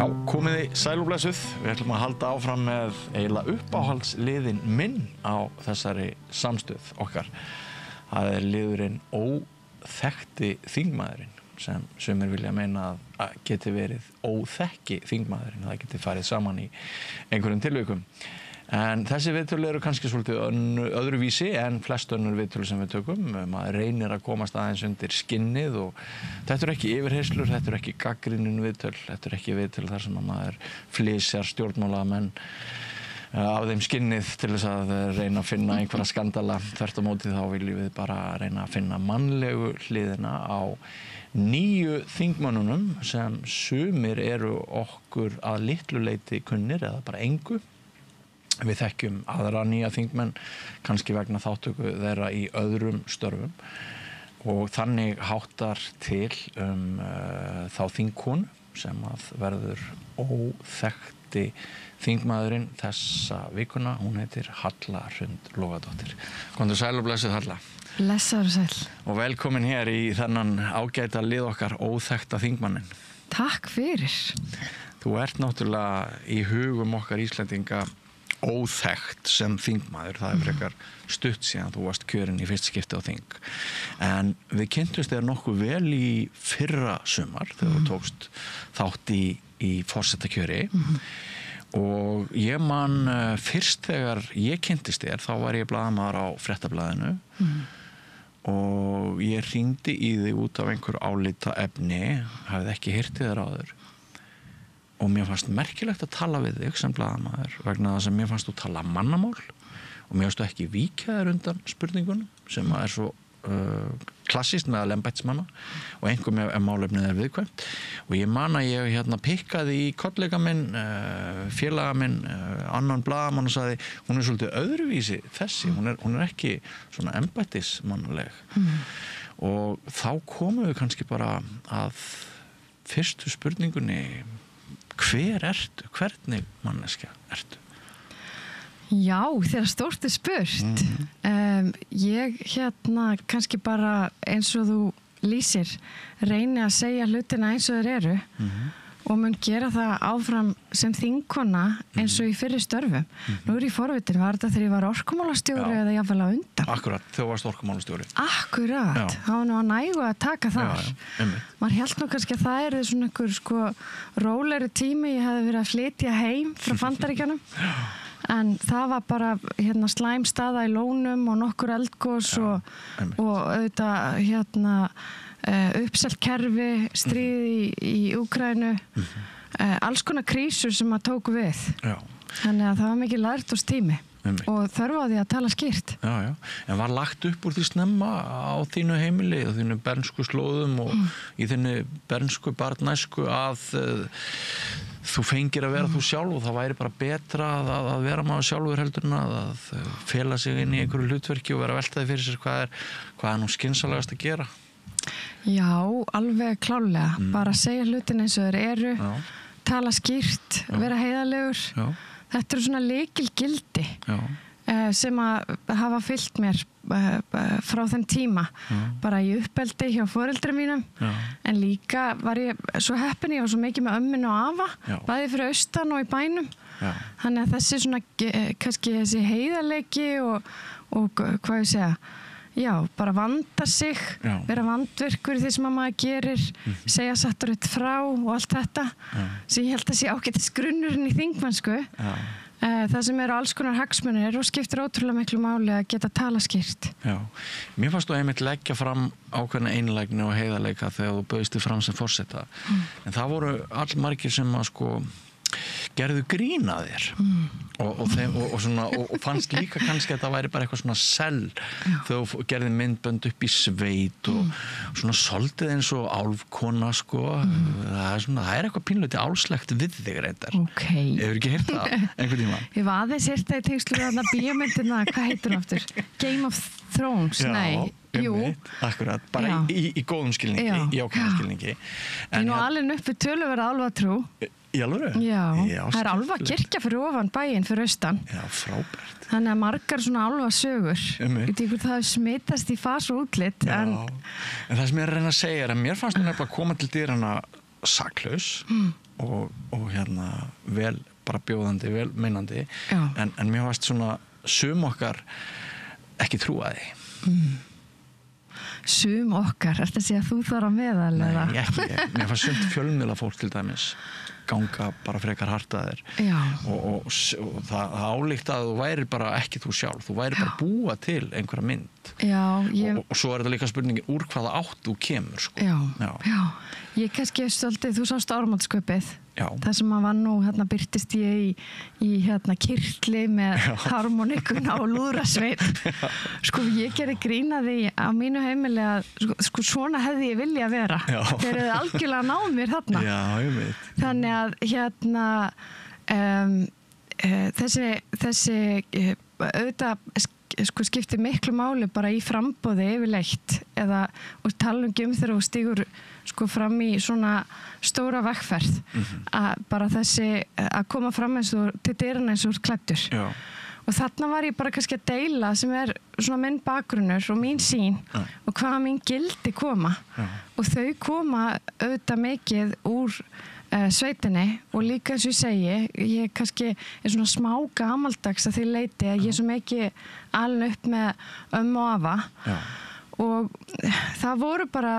Já, komiði sæl og blessuð. Við ætlum að halda áfram með eiginlega uppáhaldsliðin minn á þessari samstöð okkar. Það liðurinn óþekkti þingmaðurinn sem sumir vilja meina að geti verið óþekki þingmaðurinn. Það geti farið saman í einhverjum tilvikum. En þessi viðtöl eru kannski svolítið öðruvísi en flest önnur viðtöl sem við tökum. Maður reynir að komast aðeins undir skinnið og þetta eru ekki yfirheyrslur, þetta eru ekki gagnrýnin viðtöl, þetta eru ekki viðtöl þar sem maður flysjar stjórnmálamenn af þeim skinnið til þess að reyna að finna einhverja skandala. Þvert á móti þá viljum við bara reyna að finna mannlegu hliðina á nýju þingmönnunum sem sumir eru okkur að litlu leyti kunnir eða bara engu. Við þekkjum aðra nýja þingmenn, kannski vegna þáttöku þeirra í öðrum störfum og þannig háttar til þá þingkonu sem að verður óþekkti þingmaðurinn þessa vikuna. Hún heitir Halla Hrund Logadóttir. Komdu sæl og blessuð Halla. Blessaður og sæl. Og velkomin hér í þennan ágæta lið okkar óþekkta þingmannin. Takk fyrir. Þú ert náttúrulega í hugum okkar Íslendinga óþekkt sem þingmaður. Það frekar stutt síðan þú varst kjörinn í fyrst skipti á þing. En við kynntumst þér nokkuð vel í fyrra sumar þegar þú tókst þátt í forsetakjöri. Og ég man fyrst þegar ég kynntist þér, þá var ég blaðamaður á Fréttablaðinu og ég hringdi í þig út af einhver álita efni, hafði ekki heyrt þér áður. Og mér fannst merkilegt að tala við þig sem blaðamaður vegna þess að mér fannst þú tala mannamál og mér fannst þú ekki víkja þér undan spurningunum sem er svo klassískt meðal embættismanna og einhver málefnið er viðkvæmt. Og ég man að ég pikkaði í kollega minn, félaga minn, annan blaðamann og sagði hún er svolítið öðruvísi þessi, hún er ekki svona embættismannaleg. Og þá komum við kannski bara að fyrstu spurningunni. Hver ertu? Hvernig manneskja ertu? Já, þegar stórt er spurt. Ég kannski bara eins og þú lýsir reyni að segja hlutina eins og þeir eru og mun gera það áfram sem þingkona eins og í fyrri störfum. Nú er ég forvitin, var þetta þegar ég var orkumálastjóri eða jafnvel á undan? Akkurat, þú varst orkumálastjóri. Akkurat, þá var nú að nægu að taka þar. Maður hélt nú kannski að það er svona einhver rólegri tími, ég hefði verið að flytja heim frá Bandaríkjunum. En það var bara slæm staða í lónum og nokkur eldgos og auðvitað uppselt kerfi, stríð í Úkraínu, alls konar krísur sem að tóku við. Þannig að það var mikið lærdómstími og þörf á því að tala skýrt. Já. En var lagt upp úr því snemma á þínu heimili og þínu bernsku slóðum og í þínu bernsku barnæsku að þú fengir að vera þú sjálf og það væri bara betra að vera maður sjálfur heldur en að fela sig inn í einhverju hlutverki og vera að velta því fyrir sér hvað er nú skynsamlegast að gera? Já, alveg klárlega. Bara segja hlutin eins og þeir eru, tala skýrt, vera heiðarlegur. Þetta eru svona lykilgildi sem að hafa fylgt mér frá þeim tíma. Bara í uppeldi hjá foreldrum mínum. En líka var ég svo heppin, ég var svo mikið með ömmin og afa, bæði fyrir austan og í bænum. Þannig að þessi svona, kannski þessi heiðarleiki og hvað ég segja, bara vanda sig, vera vandvirkur í því sem maður gerir, segja satt og rétt frá og allt þetta sem ég held að sé ágætis grunnurinn í þingmennsku. Það sem eru alls konar hagsmunir og skiptir ótrúlega miklu máli að geta tala skýrt. Já, mér fannst þú einmitt leggja fram ákveðna einlægni og heiðarleika þegar þú bauðst þig fram sem forseta. En það voru allmargir sem að gerðu grín að þér og fannst líka kannski að það væri bara eitthvað svona sell þegar þú gerði myndbönd upp í sveit og svona soldið eins og álfkona það er eitthvað pínleiti álslegt við þig reyndar. Hefur ekki heyrt það einhvern tíma? Ég var aðeins heyrt það í tengslu við bíómyndina, hvað heitir hún aftur? Game of Thrones, nei. Jú. Akkurat, bara í góðum skilningi, í ákveðnum skilningi. Ég er nú alveg uppi töluverða álfatrú. Í alvöru? Já, það er álfakirkja fyrir ofan bæinn fyrir austan. Já, frábært. Þannig að margar svona álfasögur. Ég veit ekki það er smitast í fas og útlit. En það sem ég er að reyna að segja er að mér fannst nefnilega að koma til dyrana saklaus og hérna vel bara bjóðandi, vel meinandi en mér varst svona sum okkar ekki trúa því Sum okkar, ertu að segja að þú þar á meðal? Nei, ekki, mér fannst sumt fjölmiðla fólk til dæmis ganga bara frekar hart að þér og það álíkt að þú væri bara ekki þú sjálf, þú væri bara búa til einhverja mynd og svo þetta líka spurningin úr hvaða átt þú kemur sko. Já, ég kannski svolítið, þú sást Ármótskaupið það sem að var nú, hérna byrtist ég í hérna kirtli með harmonikuna og lúðrasveit sko ég gerði grín að því á mínu heimili að sko svona hefði ég vilja vera þeir eru algjörlega náð mér þarna ég veit þannig að hérna þessi auðvitað sko skiptir miklu máli bara í framboði yfirleitt eða og tala þegar þú stígur sko fram í svona stóra vegferð að bara þessi að koma fram eins og til dyrana eins og klæddur og þarna var ég bara kannski að deila sem svona minn bakgrunnur og mín sýn og hvaða mín gildi koma og þau koma auðvitað mikið úr sveitinni og líka eins og ég segi ég kannski svona smá gamaldags að því leiti að ég svo mikið alveg upp með og afa og það voru bara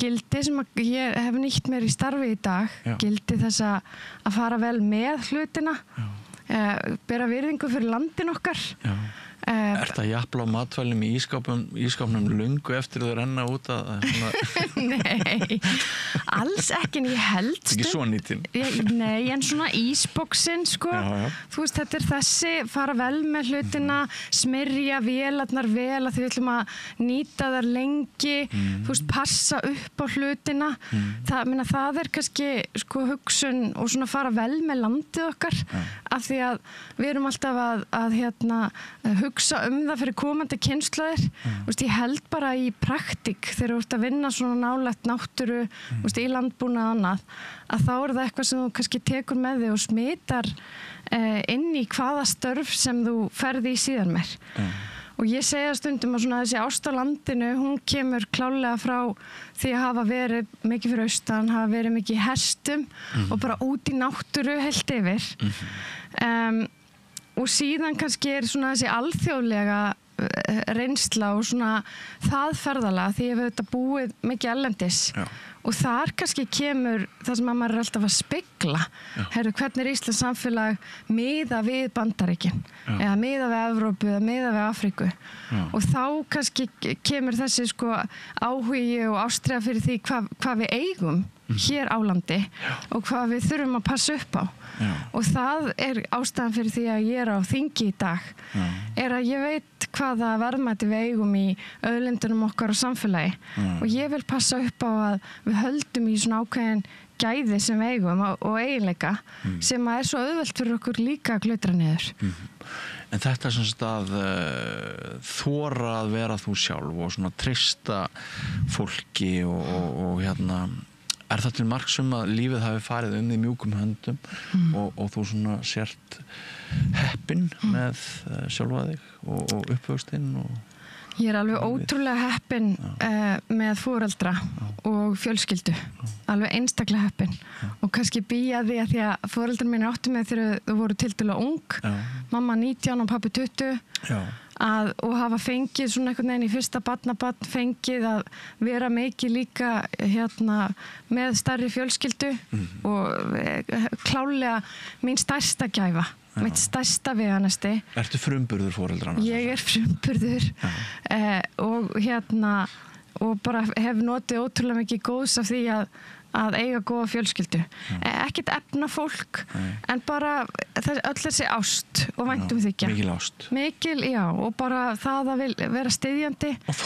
gildi sem ég hef nýtt mér í starfi í dag gildi þess að fara vel með hlutina bera virðingu fyrir landin okkar Ertu að japla á matvælum í ískápnum löngu eftir þau renna út að Nei, alls ekki en ég held ekki svo nýtin Nei, en svona ísboksin sko þú veist, þetta þessi fara vel með hlutina smyrja vélarnar vel að því við ætlum að nýta þar lengi þú veist, passa upp á hlutina það kannski sko hugsun og svona fara vel með landið okkar af því að við erum alltaf að hérna hugsa það fyrir komandi kynslóðir ég held bara í praktík þegar þú ert að vinna svona nálægt náttúru í landbúnað annað að þá það eitthvað sem þú kannski tekur með þig og smitar inn í hvaða störf sem þú ferði í síðan mér og ég segja stundum að svona þessi ást á landinu hún kemur klálega frá því að hafa verið mikið fyrir austan hafa verið mikið í hestum og bara út í náttúru heilt yfir og síðan kannski svona þessi alþjóðlega reynsla og svona það ferðalega því ég hef þetta búið mikið erlendis og þar kannski kemur það sem að maður alltaf að spegla hvernig Íslands samfélag miða við Bandaríkin eða miða við Evrópu eða miða við Afríku og þá kannski kemur þessi sko áhugi og ástríða fyrir því hvað við eigum hér á landi og hvað við þurfum að passa upp á og það ástæðan fyrir því að ég á þingi í dag að ég veit hvaða verðmæti við eigum í auðlindunum okkar og samfélagi og ég vil passa upp á að við höldum í svona ákveðin gæði sem við eigum og eiginleika sem að svo auðvelt fyrir okkur líka að glutra niður En þetta sem sagt að þora að vera þú sjálf og svona treysta fólki og hérna það til marks að lífið hafi farið því mjúkum höndum og þú svona sért heppin með sjálfa þig og uppvöxtinn Ég alveg ótrúlega heppin með foreldra og fjölskyldu alveg einstaklega heppin og kannski býja því að foreldrar mín áttu með þegar þau voru tiltölulega ung mamma 19 og pabbi 20 og hafa fengið svona einhvern veginn í fyrsta barnabarn fengið að vera mikið líka hérna með stærri fjölskyldu og klálega mín stærsta gæfa mitt stærsta veganesti Ertu frumburður foreldrana? Ég frumburður og hérna og bara hef notið ótrúlega mikið góðs af því að eiga góða fjölskyldu ekkert efnafólk en bara öll þessi ást og væntumþykja mikil ást já, og bara það að vera styðjandi og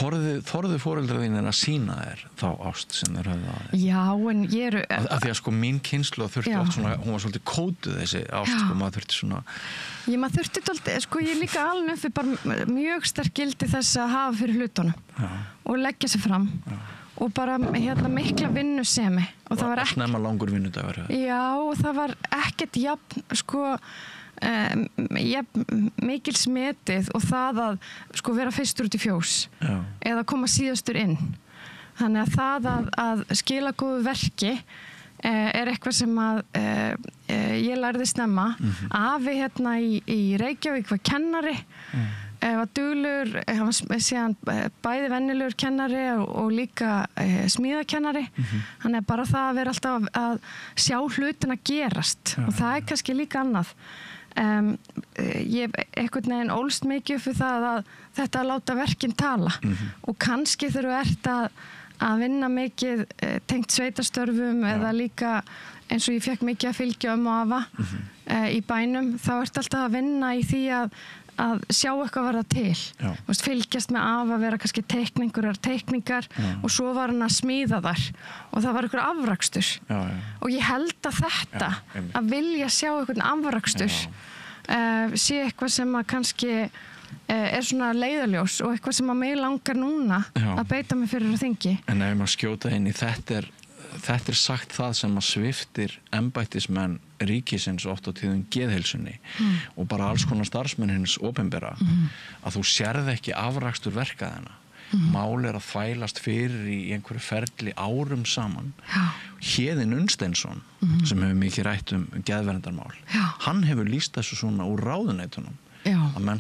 þorðu foreldrar þínir að sýna þér þá ást sem þeir höfðu að þér já, en ég eru af því að sko mín kynslóð þurfti oft svona hún var svolítið kótuð þessi ást sko maður þurfti svona maður þurfti alltaf, sko ég líka alveg uppi bara mjög sterk gildi þess að hafa fyrir hlutunum og leggja sig fram og bara hérna mikla vinnusemi og það var ekki snemma langur vinnudagur og það var ekkert sko mikil smetið og það að sko vera fyrstur út í fjós eða koma síðastur inn þannig að það að skila góðu verki eitthvað sem að ég lærði snemma. Afi hérna í Reykjavík var kennari, var duglegur, hann var síðan bæði venjulegur kennari og líka smíðakennari. Þannig bara það að vera alltaf að sjá hlutina gerast og það kannski líka annað. Ég einhvern veginn ólst mikið fyrir það að þetta að láta verkin tala og kannski þegar þú ert að vinna mikið tengt sveitarstörfum eða líka eins og ég fekk mikið að fylgja og afa í bænum, þá ert alltaf að vinna í því að sjá eitthvað verða til. Fylgjast með afa, vera kannski teikningar og svo var hann að smíða þar og það var einhver afrakstur. Og ég held að þetta, að vilja sjá einhvern afrakstur sé eitthvað sem að kannski svona leiðarljós og eitthvað sem að mig langar núna að beita mig fyrir að þingi. En ef maður skjóta inn í þetta er sagt það sem að sviftir embættismenn ríkisins oft á tíðum geðheilsunni og bara alls konar starfsmenn hins opinbera að þú sérð ekki afrakstur verkaðina. Mál að þvælast fyrir í einhverju ferli árum saman. Héðinn Unnsteinsson sem hefur mikið rætt geðverndarmál, hann hefur lýst þessu svona úr ráðuneytunum. Að menn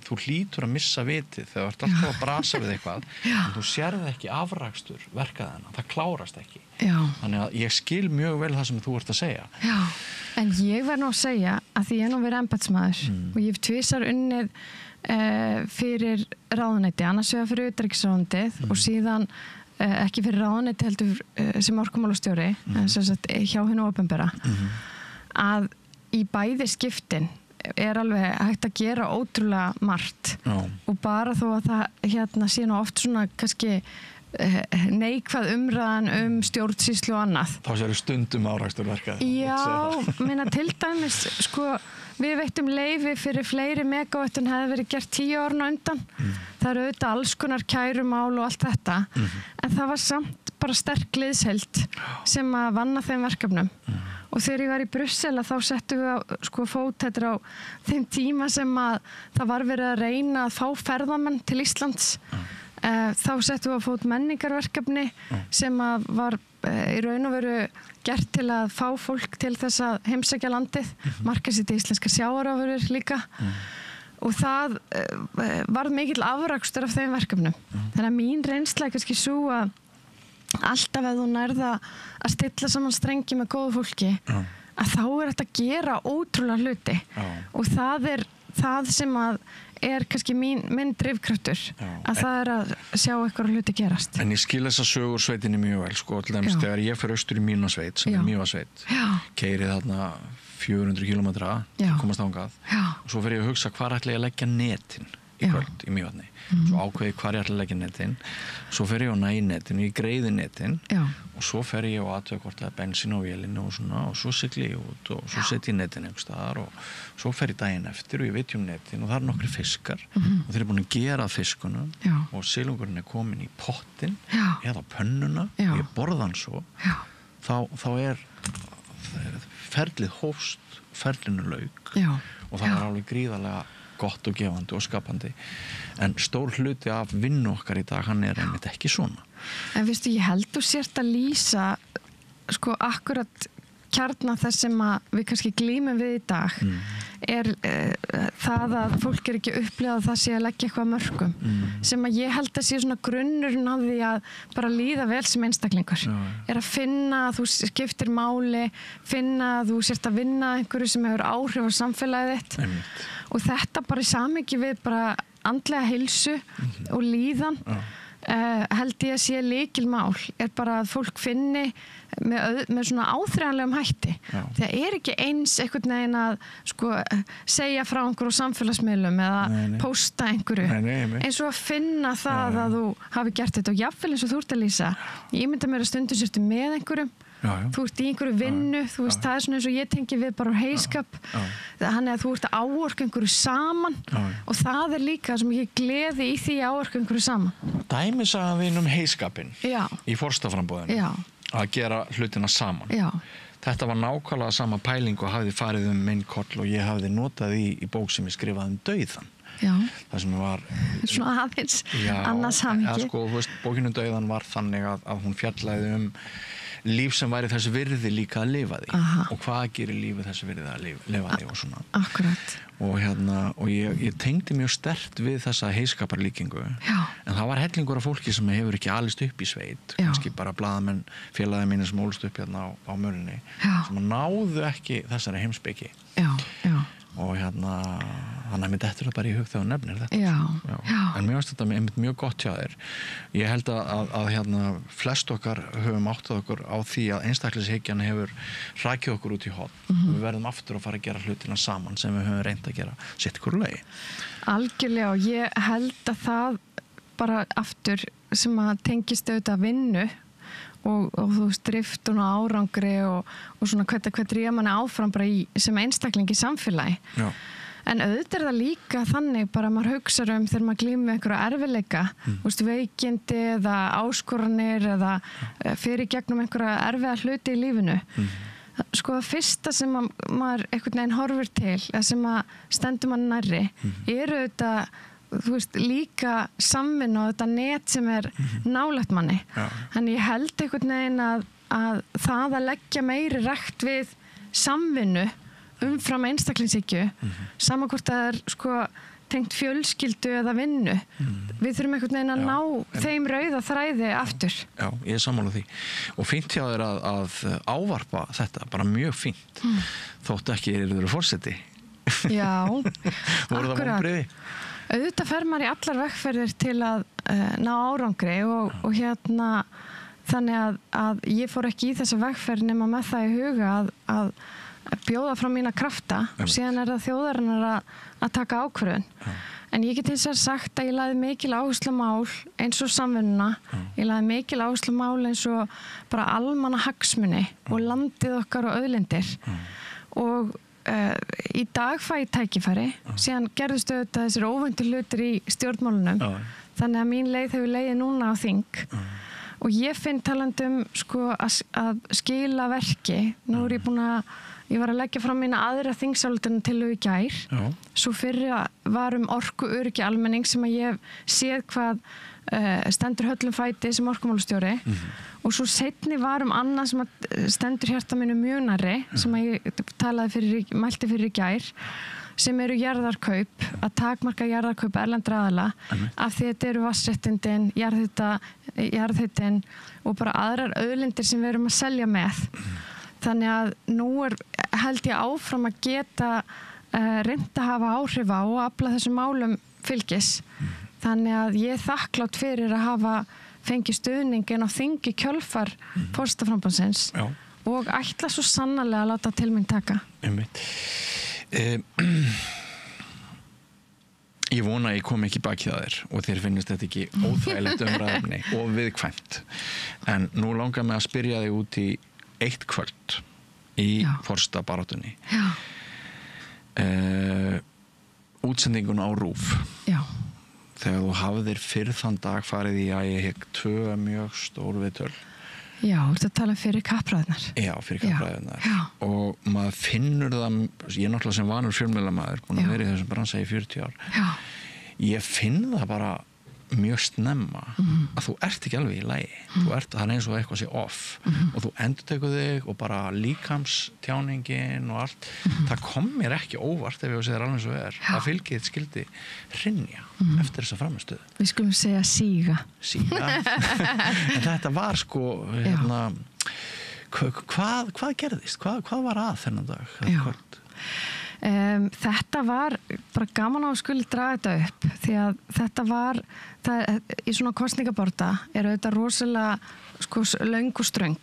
þú hlýtur að missa vitið þegar þú ert alltaf að brasa við eitthvað en þú sérð ekki afrakstur verkaðina, það klárast ekki. Þannig að ég skil mjög vel það sem þú ert að segja. En ég verð nú að segja að því ég nú verið embættismaður og ég hef tvisvar unnið fyrir ráðuneyti, annars vegar fyrir utanríkisráðuneytið og síðan ekki fyrir ráðuneyti heldur sem orkumálastjóri sem sagt hjá hinu opinbera að í bæði skiptin alveg hægt að gera ótrúlega margt og bara þó að það sé nú oft svona kannski neikvæð umræðan stjórnsýslu og annað. Þá séu stundum áraksturverkað. Meina til dæmis, við veittum leyfi fyrir fleiri megavött en hefði verið gert 10 árin á undan. Það eru auðvitað alls konar kærumál og allt þetta, en það var samt bara sterk liðsheild sem að vanna þeim verkefnum. Og þegar ég var í Brussel þá settum við á fót þetta á þeim tíma sem að það var verið að reyna að fá ferðamenn til Íslands. Þá settum við á fót menningarverkefni sem að var í raun og veru gert til að fá fólk til þess að heimsækja landið, markaðssetja íslenskar sjávarafurðir líka. Og það varð mikill afrakstur af þeim verkefnum. Þannig að mín reynsla kannski sú að alltaf ef þú nærða að stilla saman strengi með góðu fólki að þá þetta að gera ótrúlega hluti og það það sem að kannski minn drifkraftur að það að sjá eitthvað hluti gerast. En ég skil þessa sögur sveitinni mjög vel til dæmis þegar ég fer austur í Mývatnssveit sem Mývatnssveit, keyri þarna 400 kilometra komast þangað og svo fer ég að hugsa hvar ætla ég að leggja netin í kvöld í Mývatni. Svo ákveði hvar ég ætla að leggja netin, svo fer ég á næ netin, ég greiði netin og svo fer ég á athuga hvort það er bensín á vélinu og svona og svo sigli ég út og svo setja ég netin einhvers staðar og svo fer ég daginn eftir og ég veit netin og það nokkri fiskar og þeir eru búin að gera fiskunum og silungurinn komin í pottin eða pönnuna og ég borða hann svo þá ferlið hófst, ferlinu lauk og það alveg gríðarlega gott og gefandi og skapandi en stór hluti af vinnu okkar í dag hann einmitt ekki svona. En veistu, ég held þú sért að lýsa akkurat kjarna þess sem að við kannski glímum við í dag það að fólk ekki upplifað að það sé að leggja eitthvað mörkum sem að ég held að sé svona grunnurinn af því að bara líða vel sem einstaklingur að finna að þú skiptir máli, finna að þú sért að vinna einhverju sem hefur áhrif á samfélagið þitt og þetta bara í samhengi við bara andlega heilsu og líðan held ég að sé lykilmál bara að fólk finni með svona áþreifanlegum hætti því að ekki eins einhvern veginn að segja frá einhverju á samfélagsmiðlum eða pósta einhverju eins og að finna það að þú hafi gert þetta og jafnvel eins og þú ert að lýsa ég mynda mér að stundum sérstu með einhverjum þú ert í einhverju vinnu, þú veist, það svona eins og ég tengi við bara heiskap þannig að þú ert að áorka einhverju saman og það líka sem ég gleði í því að áorka einhverju saman. Dæmisagan þín heiskapinn í forstaframboðinu að gera hlutina saman. Þetta var nákvæmlega sama pæling og hafði farið minn koll og ég hafði notað í bók sem ég skrifaði dauðan. Það sem var svona aðeins annars hamingi. Bókinu dauðan var þannig að hún fjallaði líf sem væri þess virði líka að lifa því og hvað gerir lífið þess virði að lifa því og svona. Akkurat. Og ég tengdi mjög sterkt við þessa heiskaparlíkingu en það var hellingur af fólki sem hefur ekki alist upp í sveit, kannski bara blaðamenn félagið mínir sem ólst upp hérna á Mölinni sem náðu ekki þessari heimspeki og þannig að mér dettur það bara í hug þegar þú nefnir þetta. En mér finnst þetta mjög gott hjá þér. Ég held að flest okkar höfum áttað okkur á því að einstaklingshyggjan hefur hrakið okkur út í horn. Við verðum aftur að fara að gera hlutina saman sem við höfum reynt að gera sitt hvoru lagi. Algjörlega, og ég held að það bara aftur sem að tengist auðvitað vinnu og þú veist driftun og árangri og svona hvernig ég manni áfram bara sem einstakling í samfélagi. En auðvitað það líka þannig bara maður hugsa þegar maður glímir með einhverja erfiðleika, veikindi eða áskoranir eða fyrir gegnum einhverja erfiða hluti í lífinu. Sko það fyrsta sem maður einhvern veginn horfir til, eða sem að stendur mann nærri, auðvitað þú veist, líka samvinna og þetta net sem nálægt manni. Þannig ég held einhvern veginn að það að leggja meiri rækt við samvinnu umfram einstaklingshyggju, sama hvort það sko tengt fjölskyldu eða vinnu. Við þurfum einhvern veginn að ná þeim rauða þræði aftur. Já, ég er sammála því. Og fínt hjá þér að ávarpa þetta, bara mjög fínt. Þótt ekki eru forseti. Já, voru það vonbrigði? Auðvitað fer maður í allar vegferðir til að ná árangri og þannig að ég fór ekki í þessa vegferð nema með það í huga að bjóða fram mína krafta og síðan það þjóðarinnar að taka ákvörðun. En ég get hins vegar sagt að ég lagði mikil áherslu á mál eins og samvinnuna, ég lagði mikil áherslu á mál eins og bara almannahagsmuni og landið okkar og auðlindir og í dag fæ ég tækifæri, síðan gerðust auðvitað þessir óvæntu hlutir í stjórnmálunum, þannig að mín leið hefur leiðið núna á þing og ég finn talandum sko að skila verki. Nú ég var að leggja fram mína aðra þingsályktun til í gær, svo fyrri var orkuöryggi almenning sem að ég séð hvað stendur höllum fæti sem orkumálastjóri og svo seinni var annað sem að stendur hjarta mínu mjög nærri sem að ég mælti fyrir í gær sem eru jarðarkaup, að takmarka jarðarkaup erlendra aðila af því þetta eru vatnsréttindin, jarðhitin og bara aðrar auðlindir sem við erum að selja með. Þannig að nú held ég áfram að geta reynt að hafa áhrif á og afla þessum málum fylgis. Þannig að ég þakklátt fyrir að hafa fengið stuðningin á þingi kjölfar forsetaframboðsins og ætla svo sannarlega að láta til mín taka. Ég vona að ég kom ekki baki það þér og þér finnist þetta ekki óþægilegt umræðefni og viðkvæmt. En nú langar mig að spyrja þig út í eitt kvöld í forsetabaráttunni. Útsendingun á RÚV. Þegar þú hafðir fyrr þann dag farið í að ég hef 2 mjög stór viðtöl. Já, þú ert að tala fyrir kappræðunar. Já, fyrir kappræðunar. Og maður finnur það, ég er náttúrulega sem vanur fjölmiðlamaður, búin að vera í þessum bransa í 40 ár. Ég finn það bara mjög snemma að þú ert ekki alveg í lagi. Það er eins og eitthvað sé off og þú endurtekur þig og bara líkamstjáningin og allt. Það kom mér ekki óvart ef ég segir alveg svo að fylgið skildi hrynja eftir þessa framistöðu. Við skulum segja síga. En þetta var sko hvað gerðist? Hvað var að þennan dag? Þetta var bara gaman á að skuli draga þetta upp því að þetta var í svona kosningaborta auðvitað rosalega sko, löng og ströng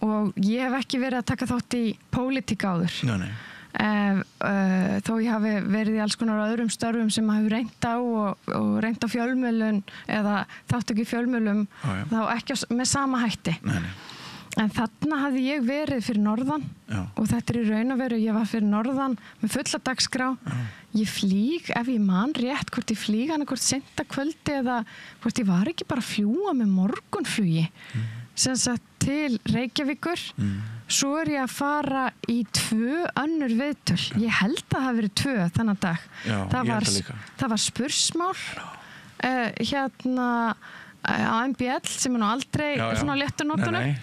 og ég hef ekki verið að taka þátt í pólitík áður. Þó ég hafi verið í alls konar öðrum störfum sem hafi reynt á og reynt á fjölmiðlun eða þátt ekki í fjölmiðlum þá ekki með sama hætti. En þarna hafði ég verið fyrir norðan og þetta í raun og veru, ég var fyrir norðan með fulla dagskrá. Ég flýg, ef ég man rétt, hvort ég flýg hana hvort seinta kvöldi eða hvort ég var ekki bara að fljúga með morgunflugi sem sagt til Reykjavíkur. Svo ég að fara í 2 önnur viðtöl. Ég held að það hafi verið 2 þennan dag. Það var spursmál á MBL sem nú aldrei svona á léttu nótunum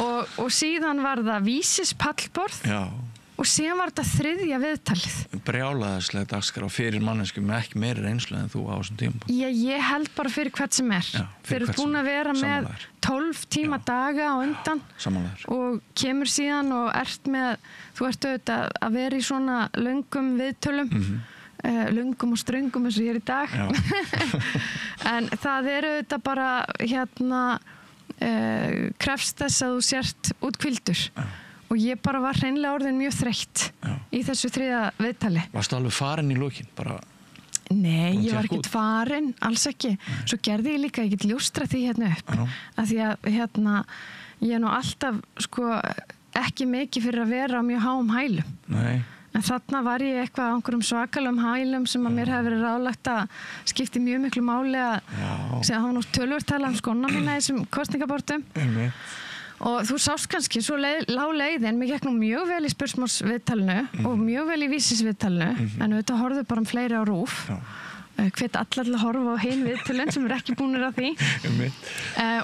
og síðan var það Vísis pallborð og síðan var þetta 3. viðtalið. Brjálæðislega dagskrá fyrir mannesku með ekki meiri reynslu en þú á þessum tíma. Ég held bara fyrir hvert sem er. Þeir eru búin að vera með 12 tíma daga á undan og kemur síðan og þú ert auðvitað að vera í svona löngum viðtölum, löngum og ströngum eins og hér í dag. En það eru auðvitað bara krefst þess að þú sért útkvildur. Og ég bara var hreinlega orðin mjög þreytt í þessu 3. viðtali. Varstu alveg farin í lokin? Nei, ég var ekkert farin, alls ekki. Svo gerði ég líka, ég get ljóstra því upp. Af því að ég er nú alltaf ekki mikið fyrir að vera á mjög háum hælum. Nei. En þarna var ég eitthvað á einhverjum svakalum hælum sem að mér hefði verið ráðlagt að skipti mjög miklu máli að það var nú töluvert talað um skóna mína í þessum kosningabortum. Og þú sást kannski, svo lá leiðin, mér gekk nú mjög vel í spursmálsviðtalinu og mjög vel í vísisviðtalinu, en auðvitað horfðu bara fleiri á RÚV. Hvet allar að horfa á hin viðtölin sem eru ekki búnir að því.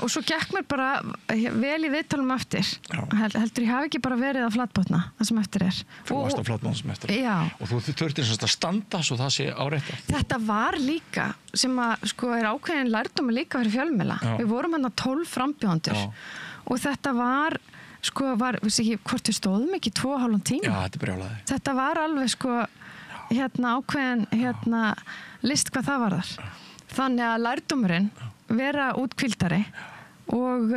Og svo gekk mér bara vel í viðtalum eftir. Heldur ég hafi ekki bara verið á flatbotna, það sem eftir er. Þú varst á flatbotna sem eftir er. Já. Og þú þurftir að standa svo það sé áreitt. Þetta var líka, sem að er ákveðin lærdómi líka fyrir fjölmiðla. Við vorum 12 frambjóðendur. Og þetta var, vissi ekki, hvort við stóðum ekki 2,5 tíma. Já, þetta brjálaði. Þetta var alveg, ákveðin, list hvað það var þar. Þannig að lærdómurinn vera útkvildari og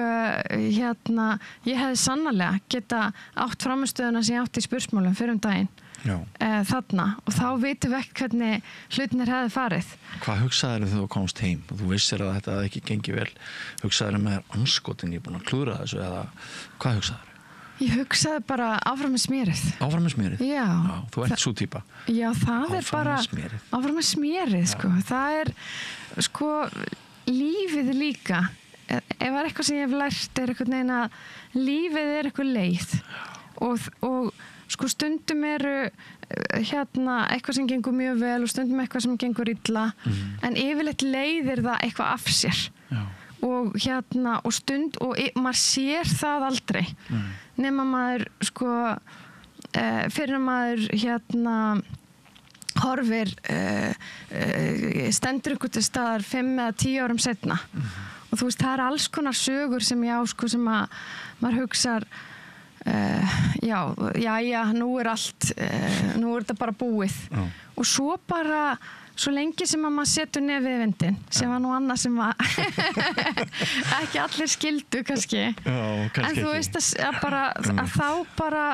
ég hefði sannarlega geta átt framistöðuna sem ég átti í spursmálum fyrir daginn. Þarna og þá vitum við ekki hvernig hlutinir hefði farið. Hvað hugsaðir þegar þú komst heim og þú vissir að þetta hefði ekki gengið vel? Hugsaðir með anskotin, ég er búin að klúðra þessu eða hvað hugsaðir? Ég hugsaði bara áfram með smjörið. Áfram með smjörið? Já. Þú ert svo týpa. Já, það er bara áfram með smjörið, Það er lífið líka. Ef það er eitthvað sem ég hef lært einhvern veginn að lífið eitthvað leið og stundum eru eitthvað sem gengur mjög vel og stundum eitthvað sem gengur illa en yfirleitt leiðir það eitthvað af sér og maður sér það aldrei nema maður fyrir að maður horfir stendur ykkur til staðar 5 eða 10 árum seinna og þú veist það er alls konar sögur sem ég á sem að maður hugsar nú er þetta bara búið og svo lengi sem að maður setur nefið í vindin sem var nú annað sem var ekki allir skildu kannski en þú veist að þá bara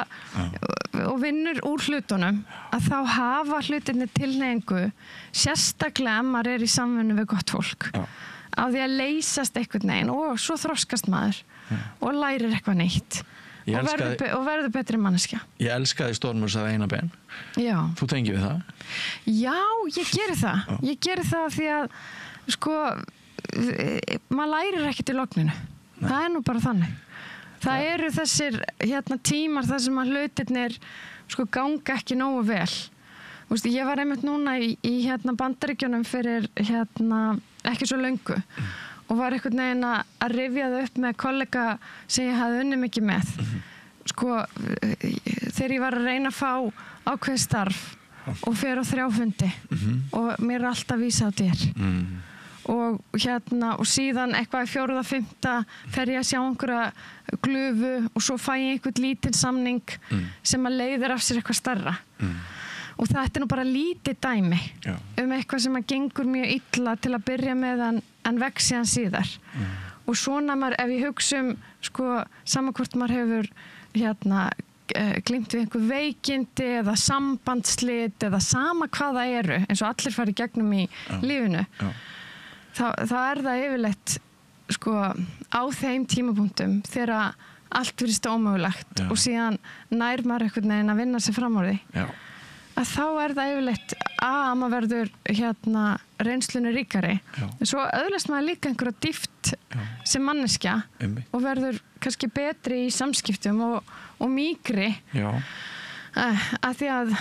og vinnur úr hlutunum að þá hafa hlutinni tilhneigingu sérstaklega ef maður er í samvinnu við gott fólk á því að leysast einhvern veginn og svo þroskast maður og lærir eitthvað nýtt og verður betri manneskja. Ég elskaði Stormur sagði eina ben. Já. Þú tengir við það? Já, ég geri það. Ég geri það því að maður lærir ekkert í logninu. Það er nú bara þannig. Það eru þessir tímar þar sem að hlutirnir ganga ekki nógu vel. Ég var einmitt núna í Bandaríkjunum fyrir ekki svo löngu. Og var einhvern veginn að rifja það upp með kollega sem ég hafði unnið mikið með. Þegar ég var að reyna að fá ákveðið starf og fer á 3 fundi og mér er alltaf vísað á dyr. Og síðan eitthvað í 4. og 5. fer ég að sjá einhverja glufu og svo fæ ég einhvern lítinn samning sem að leiðir af sér eitthvað stærra. Og þetta er nú bara lítið dæmi eitthvað sem að gengur mjög illa til að byrja með en vex síðan síðar. Og svona ef ég hugsa sama hvort maður hefur gleymt við einhver veikindi eða sambandsslit eða sama hvað það eru eins og allir fara í gegnum í lífinu þá er það yfirleitt á þeim tímapunktum þegar allt virðist ómögulegt og síðan nær maður einhvern veginn að vinna sig fram á því að þá er það yfirleitt að maður verður reynslunni ríkari svo öðlast maður líka einhverja dýpt sem manneskja og verður kannski betri í samskiptum og mýkri Af því að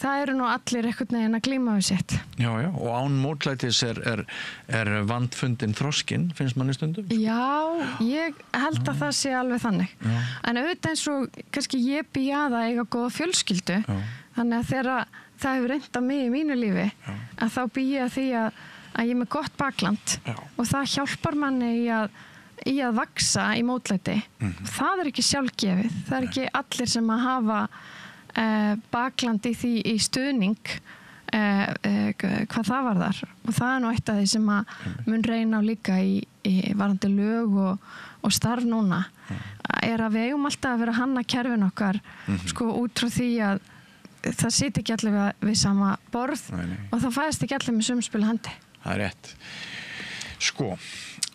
það eru nú allir einhvern veginn að glíma við sitt. Já, og án mótlætis er vandfundin þroskinn, finnst manni stundum? Já, ég held að það sé alveg þannig. Já. En auðvitað eins og kannski ég býja að eiga góða fjölskyldu, þannig að þegar það hefur reynt á mig í mínu lífi, að þá býja því að ég er með gott bakland og það hjálpar manni í að vaksa í mótlæti. Það er ekki sjálfgefið, það er ekki allir sem að hafa bakland í því í stuðning hvað það varðar, og það er nú eitt af því sem að mun reyna á líka í varðandi lög og starf núna, er að við eigum alltaf að vera að hanna kerfin okkar sko út frá því að það siti ekki allir við sama borð og það fæðist ekki allir með sumspil hendi. Það er rétt. Sko,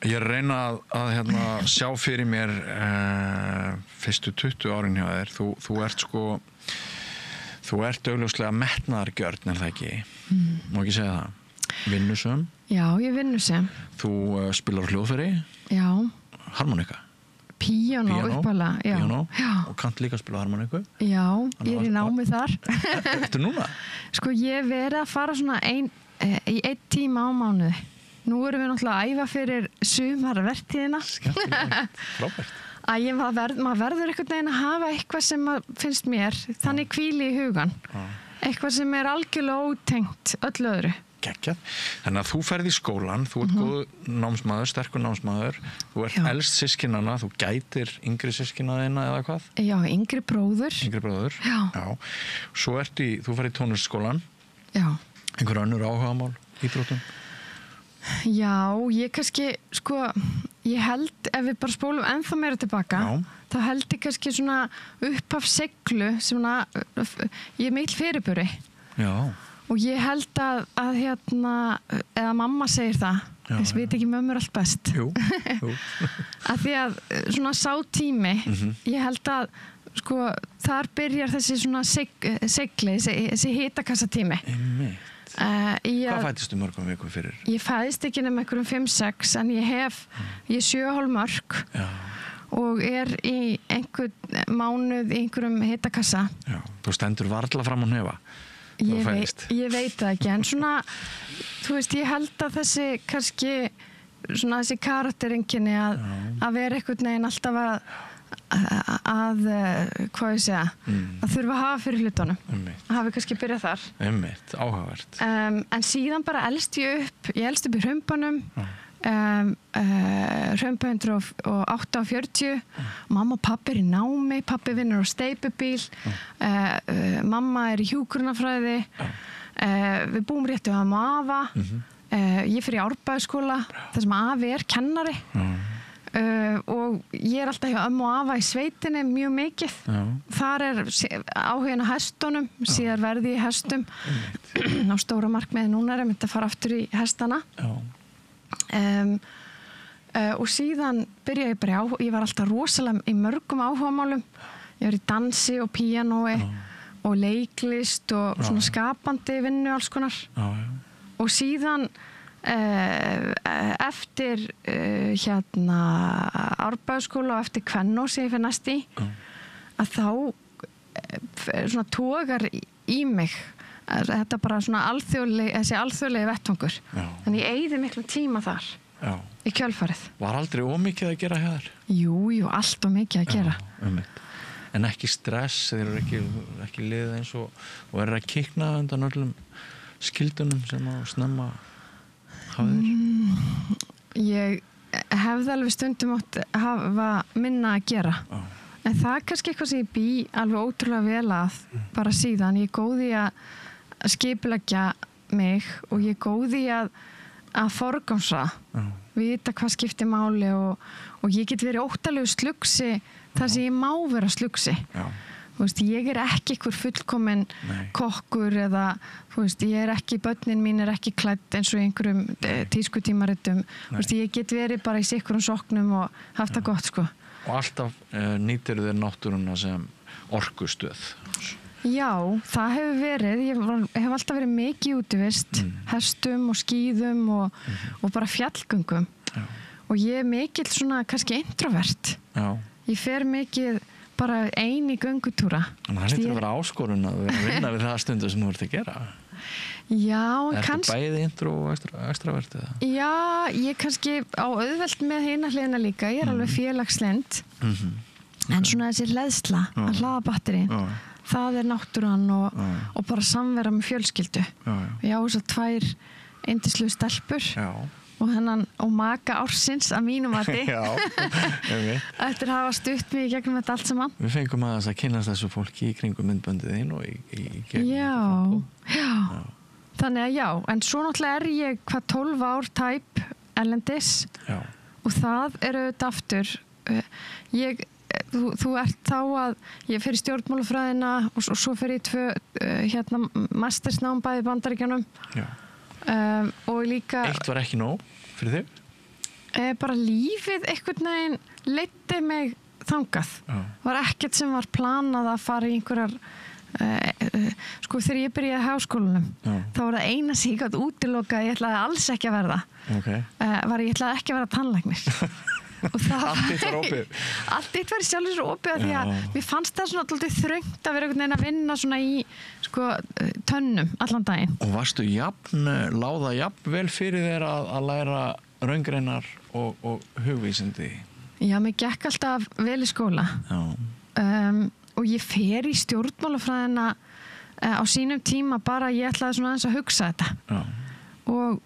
ég reyna að sjá fyrir mér fyrstu 20 árin hjá þér. Þú ert sko, þú ert augljóslega metnaðargjörn, er það ekki? Má ekki segja það? Vinnusöm? Já, ég vinnusöm. Þú spilar hljóðfæri? Já. Harmonika? Píanó uppalega, já. Píanó? Og kannt líka að spila harmoniku? Já, ég er í námi þar. Ertu núna? Sko, ég verið að fara svona í 1 tíma á mánuði. Nú erum við náttúrulega að æfa fyrir sumarvertíðina. Skemmtilegt, frábært. Maður verður einhvern veginn að hafa eitthvað sem finnst mér þannig hvíli í hugan. Eitthvað sem er algjörlega ótengt öllu öðru. Geggjað. Þannig að þú ferð í skólan, þú ert góð námsmaður, sterkur námsmaður, þú ert elst systkinanna, þú gætir yngri systkina þína eða hvað? Já, yngri bróður. Yngri bróður? Já. Svo þú ferð í tónlistskólan. Já. Einhver önnur áhugamál, íþróttum? Já, ég kannski, sko, ég held ef við bara spólum ennþá meira tilbaka, þá held ég kannski svona upp af seglu, svona, ég er mikil fyrirburi. Já. Og ég held að eða mamma segir það, þess veit ekki mömmur allt best. Jú. Að því að svona sá tími, ég held að, sko, þar byrjar þessi svona segli, þessi hitakassatími. Einmitt. Hvað fæddist mörgum vikum fyrir? Ég fæðist ekki nema einhverjum 5-6, en ég er 7,5 mörg og er í einhvern mánuð í einhverjum hitakassa. Já, þú stendur varla fram á nefa. Ég veit það ekki, en svona, þú veist, ég held að þessi kannski, svona þessi karaktereinkenni að vera einhvern veginn alltaf hvað ég segja, að þurfa að hafa fyrir hlutunum. Að hafi kannski byrjað þar. Einmitt, áhugavert. En síðan bara elst ég upp í Hraumbænum, Hraunbæ 108 og 40. Mamma og pabbi er í námi, pabbi vinnur á steypubíl, mamma er í hjúkrunarfræði, við búum rétt við afa, ég fer í Árbæjarskóla, þar sem afi er kennari. Og ég er alltaf hjá ömmu og afa í sveitinni mjög mikið. Þar er áhugin á hestunum, síðar verði ég hestum á stóra markmiði núna er að fara aftur í hestana. Og síðan byrjaði ég bara ég var alltaf rosalega í mörgum áhugamálum. Ég var í dansi og píanói og leiklist og svona skapandi vinnu alls konar. Og síðan eftir Árbæjarskóla og eftir Kvennó sem ég fyrir næst í að þá svona togar í mig þetta bara svona þessi alþjóðlegi vettvangur. Þannig ég eyði miklu tíma þar í kjölfarið. Var aldrei ómikið að gera hér? Jú, allt og mikið að gera. En ekki stress, þeir eru ekki liðið eins og er að kikna undan öllum skildunum sem að snemma Ég hefði alveg stundum átt hafa minna að gera en það er kannski eitthvað sem ég bý alveg ótrúlega vel að bara síðan. Ég er góð í að skipuleggja mig og ég er góð í að forgangsraða, vita hvað skiptir máli og ég get verið óttalegu slugsi þar sem ég má vera slugsi. Þú veist, ég er ekki einhver fullkominn kokkur eða, þú veist, börnin mín er ekki klædd eins og í einhverjum tískutímaritum. Þú veist, ég get verið bara í sikkurum soknum og haft það gott, sko. Og alltaf nýtir þér náttúruna sem orkustöð? Já, það hefur verið. Ég hef alltaf verið mikið í útivist, hestum og skíðum og bara fjallgöngum. Og ég er mikill svona, kannski introvert. Ég fer mikið bara ein í göngutúra. En það hlýtur að vera áskorun að vinna við það stundu sem þú ert að gera. Já, Ertu bæði intro og extravert eða? Já, ég kannski á auðvelt með hina hliðina líka, ég alveg félagslynd, en svona þessi hleðsla að hlaða batterið, það náttúran og bara samvera með fjölskyldu. Ég á þess að 2 yndislu stelpur og maka ársins að mínum mati eftir að hafa stutt mig í gegnum þetta allt saman. Við fengum aðeins að kynnast þessu fólki í kringum myndböndið þín og í gegnum Já. Þannig að en svo náttúrulega ég 12 ár tæp erlendis og það auðvitað aftur þú ert þá að ég fer í stjórnmálafræðina og svo fer ég 2 mastersnám bæði í Bandaríkjunum og líka Eitt var ekki nóg fyrir þig? Bara lífið einhvern veginn leiddi mig þangað. Var ekkert sem var planað að fara í einhverjar sko þegar ég byrjaði í háskólanum þá var það eina sem ég gat útilokað ég ætlaði alls ekki að verða ég ætlaði ekki að vera tannlæknir og allt þitt var opið allt þitt var sjálfur svo opið því að mér fannst það svona alltaf þröngt að vera einhvern veginn að vinna svona í sko tönnum allan daginn. Og varstu láða jafn vel fyrir þér að læra raungreinar og hugvísindi? Já, mér gekk alltaf vel í skóla og ég fer í stjórnmálafræðina á sínum tíma bara ég ætlaði svona aðeins að hugsa þetta og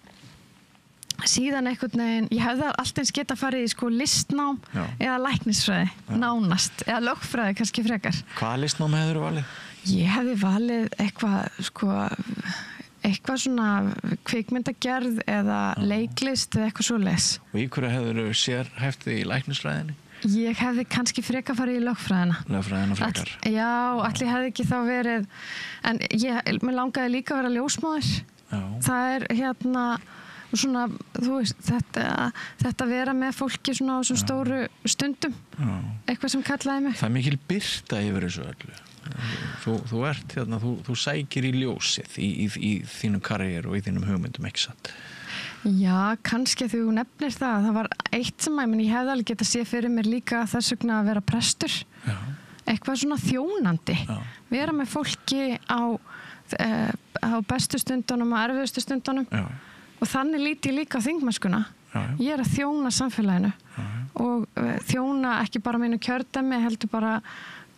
síðan einhvern veginn, ég hefði alltaf eins geta farið í sko listnám eða læknisfræði, nánast eða lögfræði kannski frekar. Hvaða listnám hefðirðu valið? Ég hefði valið eitthvað svona kvikmyndagerð eða leiklist eða eitthvað svoleiðis. Og í hverju hefðirðu sérhæft þig í læknisfræðinni? Ég hefði kannski frekar farið í lögfræðina. Lögfræðina frekar? Já, allir hefði ekki þá verið, en mér langaði líka að vera ljósmóðir. Það svona, þú veist, þetta vera með fólki svona á þessum stóru stundum, eitthvað sem kallaði mig. Það er mikil birta yfir þessu öllu. Þú ert þú sækir í ljósið í þínum karriér og í þínum hugmyndum, ekki satt? Já, kannski þegar þú nefnir það var eitt sem ég hefði alveg getað séð fyrir mér líka þess vegna að vera prestur. Eitthvað svona þjónandi. Vera með fólki á bestu stundunum og erfiðustu stundunum. Og þannig líti ég líka á þingmennskuna. Ég að þjóna samfélaginu og þjóna ekki bara mínu kjördæmi, heldur bara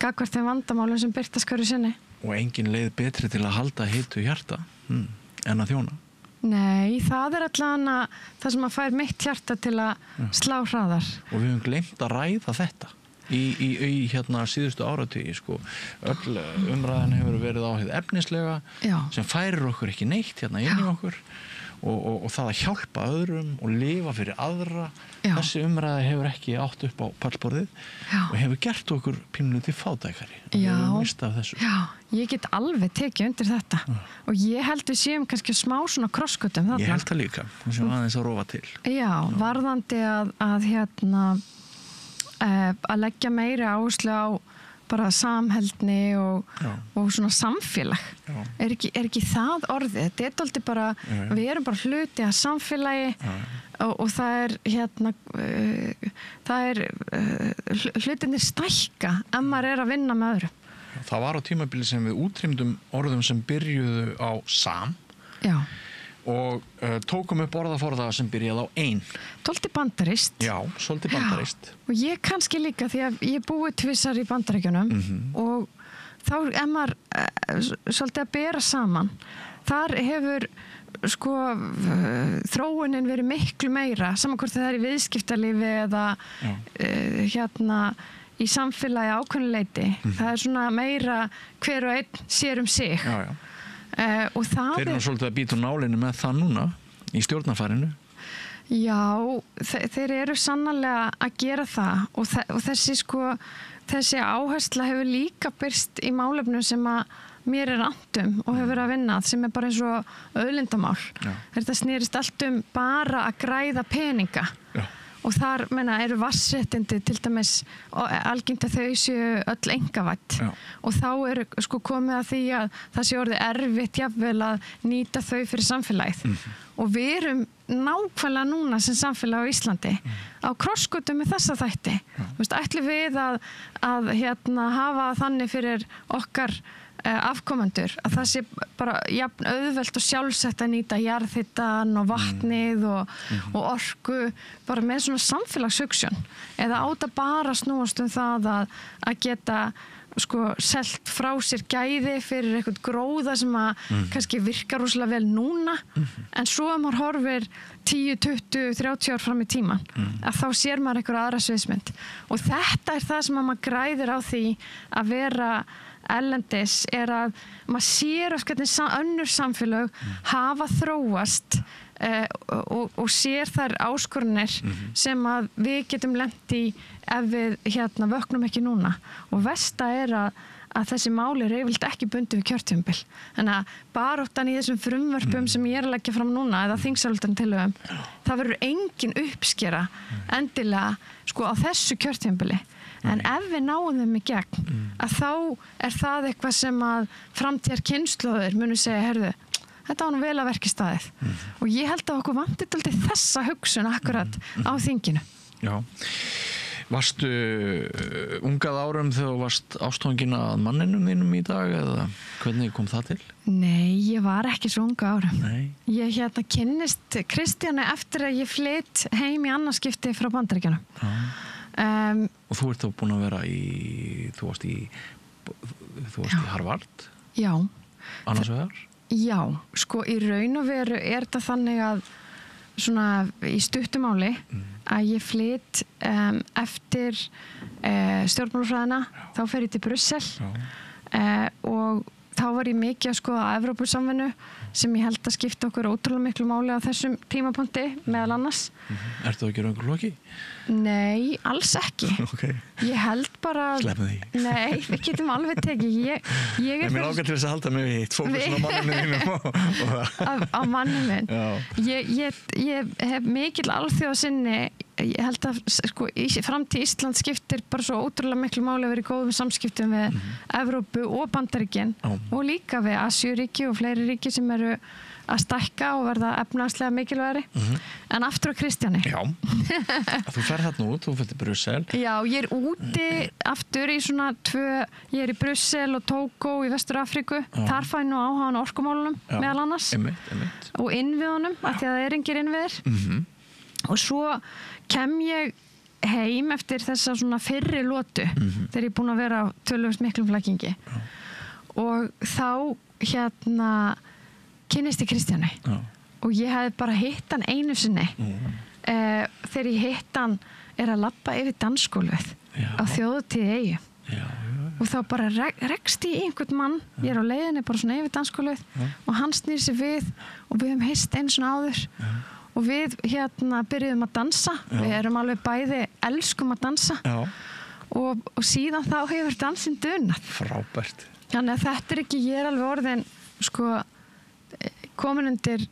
gagnvart þeim vandamálum sem birtast hverju sinni. Og engin leið betri til að halda heitu hjarta en að þjóna? Nei, það allavega það sem að fær mitt hjarta til að slá hraðar. Og við höfum gleymt að ræða þetta í síðustu áratugi sko. Öll umræðan hefur verið á hið efnislega sem færir okkur ekki neitt inn í okkur og það að hjálpa öðrum og lifa fyrir aðra. Þessi umræða hefur ekki átt upp á pallborðið og hefur gert okkur pínlítið fátækari. Við höfum mistað af þessu. Já, ég get alveg tekið undir þetta og ég held við séum kannski smá svona krossgötum þarna. Ég held það líka, við séum aðeins að rofa til. Já, varðandi að leggja meiri áherslu á bara samheldni og svona samfélag. Er ekki það orðið? Þetta er dálítið bara, við erum bara hluti af samfélagi og það er hlutinir stækka ef maður að vinna með öðru. Það var á tímabili sem við útrýmdum orðum sem byrjuðu á sam og tókum upp orðaforða sem byrjaði á ein. Dálítið bandarist. Já, svolítið bandarist. Og ég kannski líka því að ég búið tvissar í Bandaríkjunum og þá maður svolítið að bera saman. Þar hefur sko þróunin verið miklu meira, saman hvort það er í viðskiptalífi eða í samfélagi ákveðnuleyti. Það er svona meira hver og einn sér sig. Og þeir eru svolítið að býta nálinu með það núna í stjórnarfarinu. Já, þeir eru sannarlega að gera það og þessi áhersla hefur líka birst í málefnum sem að mér er annt og hefur verið að vinna sem er bara eins og auðlindamál. Þetta snerist allt bara að græða peninga og þar eru vatnsréttindi til dæmis algengt að þau séu öll einkavædd og þá sko komið að því að það sé orðið erfitt jafnvel að nýta þau fyrir samfélagið og við erum nákvæmlega núna sem samfélag á Íslandi á krossgötum með þessa þætti. Ætlum við að hafa þannig fyrir okkar afkomendur að það sé bara jafn auðvelt og sjálfsagt að nýta jarðhitann og vatnið og orku bara með svona samfélagshugsjón eða áta bara snúast það að geta sko selt frá sér gæði fyrir eitthvað gróða sem að kannski virkar rosalega vel núna en svo að maður horfir 10, 20, 30 ár fram í tíman að þá sér maður einhverja aðra sviðsmynd og þetta það sem að maður græðir á því að vera erlendis að maður sér hvernig önnur samfélög hafa þróast og sér þær áskorunir sem að við getum lent í ef við vöknum ekki núna og versta að þessi mál yfirleitt ekki bundið við kjörtímabil þannig að baráttan í þessum frumvörpum sem ég að leggja fram núna eða þingsályktunartillögum það verður engin uppskera endilega sko á þessu kjörtímabili en ef við náum þeim í gegn að þá það eitthvað sem að framtíðar kynslóðir munu segja heyrðu, þetta var nú vel að verki staðið og ég held að okkur vanti dálítið þessa hugsun akkurat á þinginu. Já. Varstu ungað árum þegar þú varst ástfangin að manninum þínum í dag eða hvernig kom það til? Nei, ég var ekki svo unga árum. Nei. Ég kynnist Kristjáni eftir að ég flytt heim í annarskipti frá Bandaríkjunum. Og þú ert þá búin að vera þú varst í Harvard? Já. Annars vegar? Já, sko í raun og veru þetta þannig að svona í stuttumáli að ég flytt eftir stjórnmálafræðina þá fer ég til Brussel og þá var ég mikið að skoða Evrópusamvinnu sem ég held að skipta okkur ótrúlega miklu máli á þessum tímapunkti meðal annars. Ertu að gera einhver loki? Nei, alls ekki. Okay. Ég held bara... Sleppum því. Nei, við getum alveg tekið. Ég mér ákveð til þess að halda mig við hitt fókusin á manninu þínum. Á manninu minn. Ég hef mikil alþjóðasinni. Ég held að sko, framtíð Ísland skiptir bara svo ótrúlega miklu máli að vera í góðum samskiptum við Evrópu og Bandaríkin og líka við Asíuríki og fleiri ríki sem eru að stækka og verða efnahagslega mikilvægari. En aftur á Kristjáni. Já, þú ferð þarna út, þú ferð til Brussel. Já, ég úti aftur í svona ég í Brussel og Tógó í Vestur-Afríku. Þar fæ nú áhugann á orkumálunum meðal annars. Einmitt. Og innviðunum, af því að það engir innviðir. Og svo kem ég heim eftir þessa svona fyrri lotu þegar ég er búin að vera á töluvert miklum flækingi og þá kynnist ég Kristjáni og ég hefði bara hitt hann einu sinni þegar ég hitt hann að labba yfir dansgólfið á þjóðhátíð í Eyjum og þá bara rekst ég einhvern mann ég á leiðinni bara svona yfir dansgólfið og hann snýr sig við og við höfum hist einu svona áður og við byrjuðum að dansa við erum alveg bæði elskum að dansa og síðan þá hefur dansinn dunað. Frábært. Þannig að þetta ekki, ég alveg orðin sko komin undir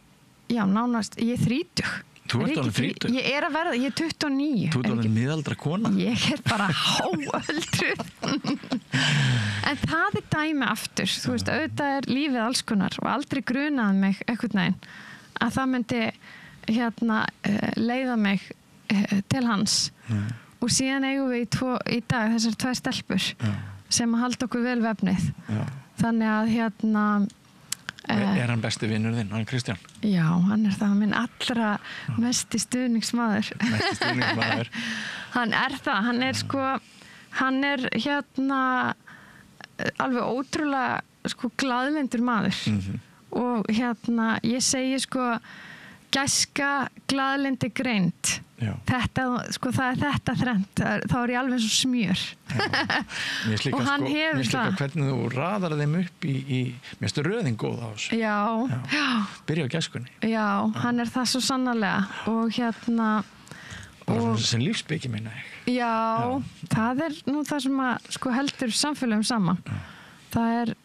nánast, ég 30. Þú ert alveg 30? Ég er að verða, ég 29. Þú ert alveg miðaldra kona? Ég bara háöldruð. En það dæmi aftur, þú veist, auðvitað lífið alls konar og aldrei grunaði mig einhvern veginn að það myndi leiða mig til hans og síðan eigum við í dag þessar 2 stelpur sem að halda okkur vel vefnið þannig að Er hann besti vinur þinn, hann Kristján? Já, hann það minn allra mesti stuðningsmaður hann það, hann sko hann alveg ótrúlega sko glaðlyndur maður og ég segi sko gæska, glaðlyndi, greind þetta, sko það þetta þrennt þá ég alveg eins og smjör og hann hefur það hvernig þú raðar þeim upp í mestu röðin góð á þessu já. Byrja á gæskunni hann það svo sannarlega og bara sem lífsbyggi minna já, það nú það sem að sko heldur samfélagum saman það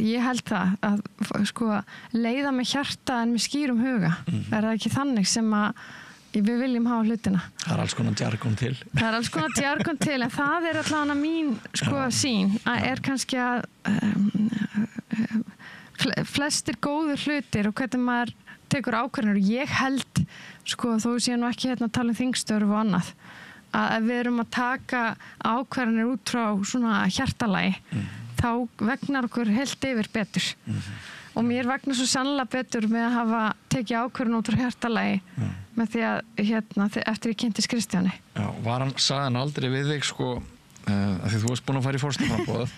ég held það að sko leiða með hjarta en með skýrum huga. Það ekki þannig sem að við viljum hafa hlutina. Það alls konar djargon til. Það alls konar djargon til, en það allavega mín sko sýn, að kannski að flestir góður hlutir og hvernig maður tekur ákvarðanir. Ég held, sko, þó sé nú ekki að tala þingstörf og annað, að við erum að taka ákvarðanir út frá svona hjartalagi, þá vegnar okkur heilt yfir betur. Og mér vegnar svo sannlega betur með að hafa tekið ákvörðun út frá hjartalagi með því að eftir ég kynntist Kristjáni. Já, sagði hann aldrei við þig sko að því þú varst búin að fara í forsetaframboð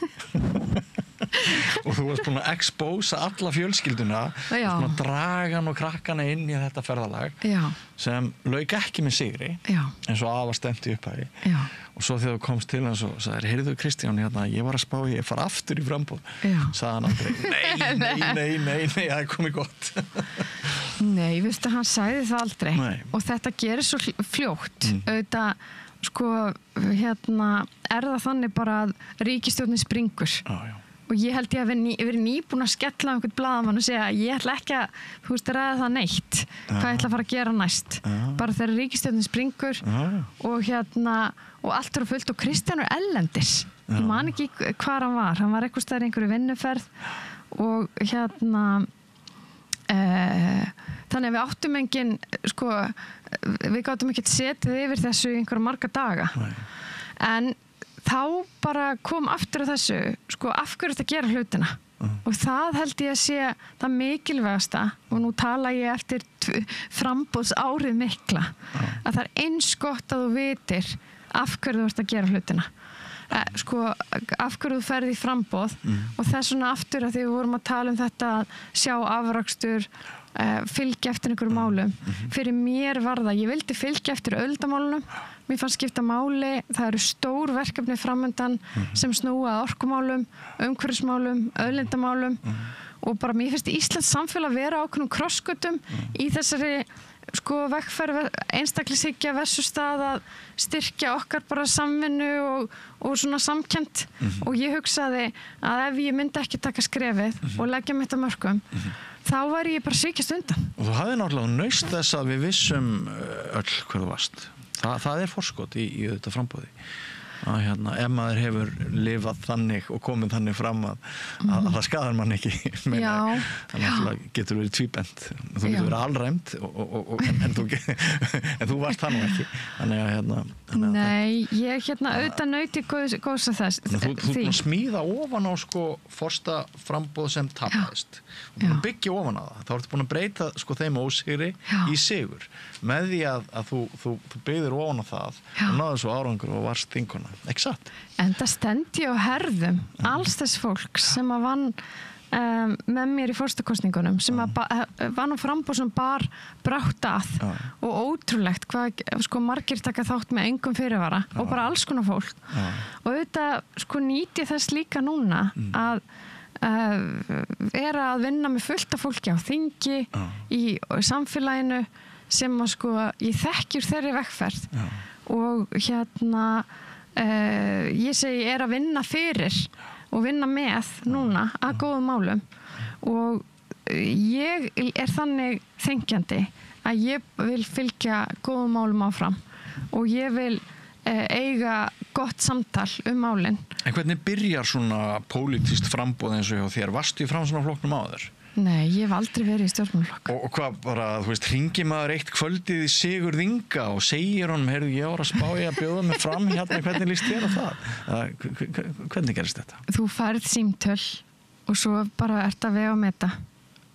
og þú varst búin að expósa alla fjölskylduna, búin að draga hann og krakkana inn í þetta ferðalag sem lauk ekki með sigri eins og afa stemti upp að og svo þegar þú komst til hans og sagðir, heyrðu Kristján, ég var að spá ég fara aftur í framboð, sagði hann aldrei nei, það er komið gott. Nei, veistu, hann sagði það aldrei. Og þetta gerir svo fljótt auðvitað, sko, er það þannig bara að ríkisstjórnin springur. Og ég held ég að verið nýbúin að skella einhvern blaðamann og segja, ég ætla ekki að, þú veist, ræða það neitt, hvað ég ætla að fara að gera næst. Bara þegar ríkisstjórnin springur og allt er fullt og Kristján ellendis. Ég man ekki hvar hann var eitthvað staðar í einhverju vinnuferð og þannig að við áttum engin, sko, við gátum ekki setið yfir þessu í einhverja marga daga. En þá bara kom aftur á þessu, sko, af hverju þetta gera hlutina. Og það held ég að sé það mikilvægasta, og nú tala ég eftir framboðsárið mikla, að það er eins gott að þú vitir af hverju þú ert að gera hlutina. Sko, af hverju þú ferð í framboð og þess vegna aftur að því við vorum að tala um þetta að sjá afrakstur, fylgja eftir einhverjum málum. Fyrir mér var það, ég vildi fylgja eftir öldamálunum, mér fannst skipta máli, það eru stór verkefni framundan sem snúa að orkumálum, umhverfismálum, auðlindamálum og bara mér finnst Íslands samfélag vera ákveðnum krossgötum í þessari sko vegferð einstaklingshyggja versus það að styrkja okkar bara samvinnu og svona samkennd og ég hugsaði að ef ég myndi ekki taka skrefið og leggja mitt á mörkum þá var ég bara svikjast undan. Og þú hafði náttúrulega naust þess að við vissum öll hver þú varst. Það er forskot í þetta frambúði. Að ef maður hefur lifað þannig og komið þannig fram að það skadar mann ekki. Þannig getur verið tvíbent. Þú getur verið alræmd en þú varst það nú ekki. Nei, ég auðvitað nauti góðs að þess. Þú búin að smíða ofan á sko forsta frambúð sem tapaðist. Þú búin að byggja ofan á það. Þá ertu búin að breyta sko þeim ósigri í sigur. Með því að þú byggðir ofan á það og náðu svo árangur og varst þingkona. Ekki satt? En það stendi á herðum alls þess fólks sem að vann með mér í forstakostningunum sem að vann á frambúð sem bar brátt að og ótrúlegt hvað sko margir taka þátt með engum fyrirvara og bara alls konar fólk og auðvitað sko nýti þess líka núna að vera að vinna með fullt af fólki á þingi í samfélaginu sem að sko ég þekkjur þeirri vegferð og ég segi að vinna fyrir og vinna með núna að góðum málum og ég er þannig þengjandi að ég vil fylgja góðum málum áfram og ég vil eiga gott samtal málin. En hvernig byrjar svona pólitískt framboð eins og hjá þér? Varstu í Framsóknarflokknum áður? Nei, ég hef aldrei verið í stjórnmálaflokk. Og hvað bara, þú veist, hringir maður eitt kvöldið í Sigurð Inga og segir honum, heyrðu, ég var að spá ég að bjóða mig fram hvernig líst þér á það? Hvernig gerist þetta? Þú færð símtöl og svo bara ert að vega og meta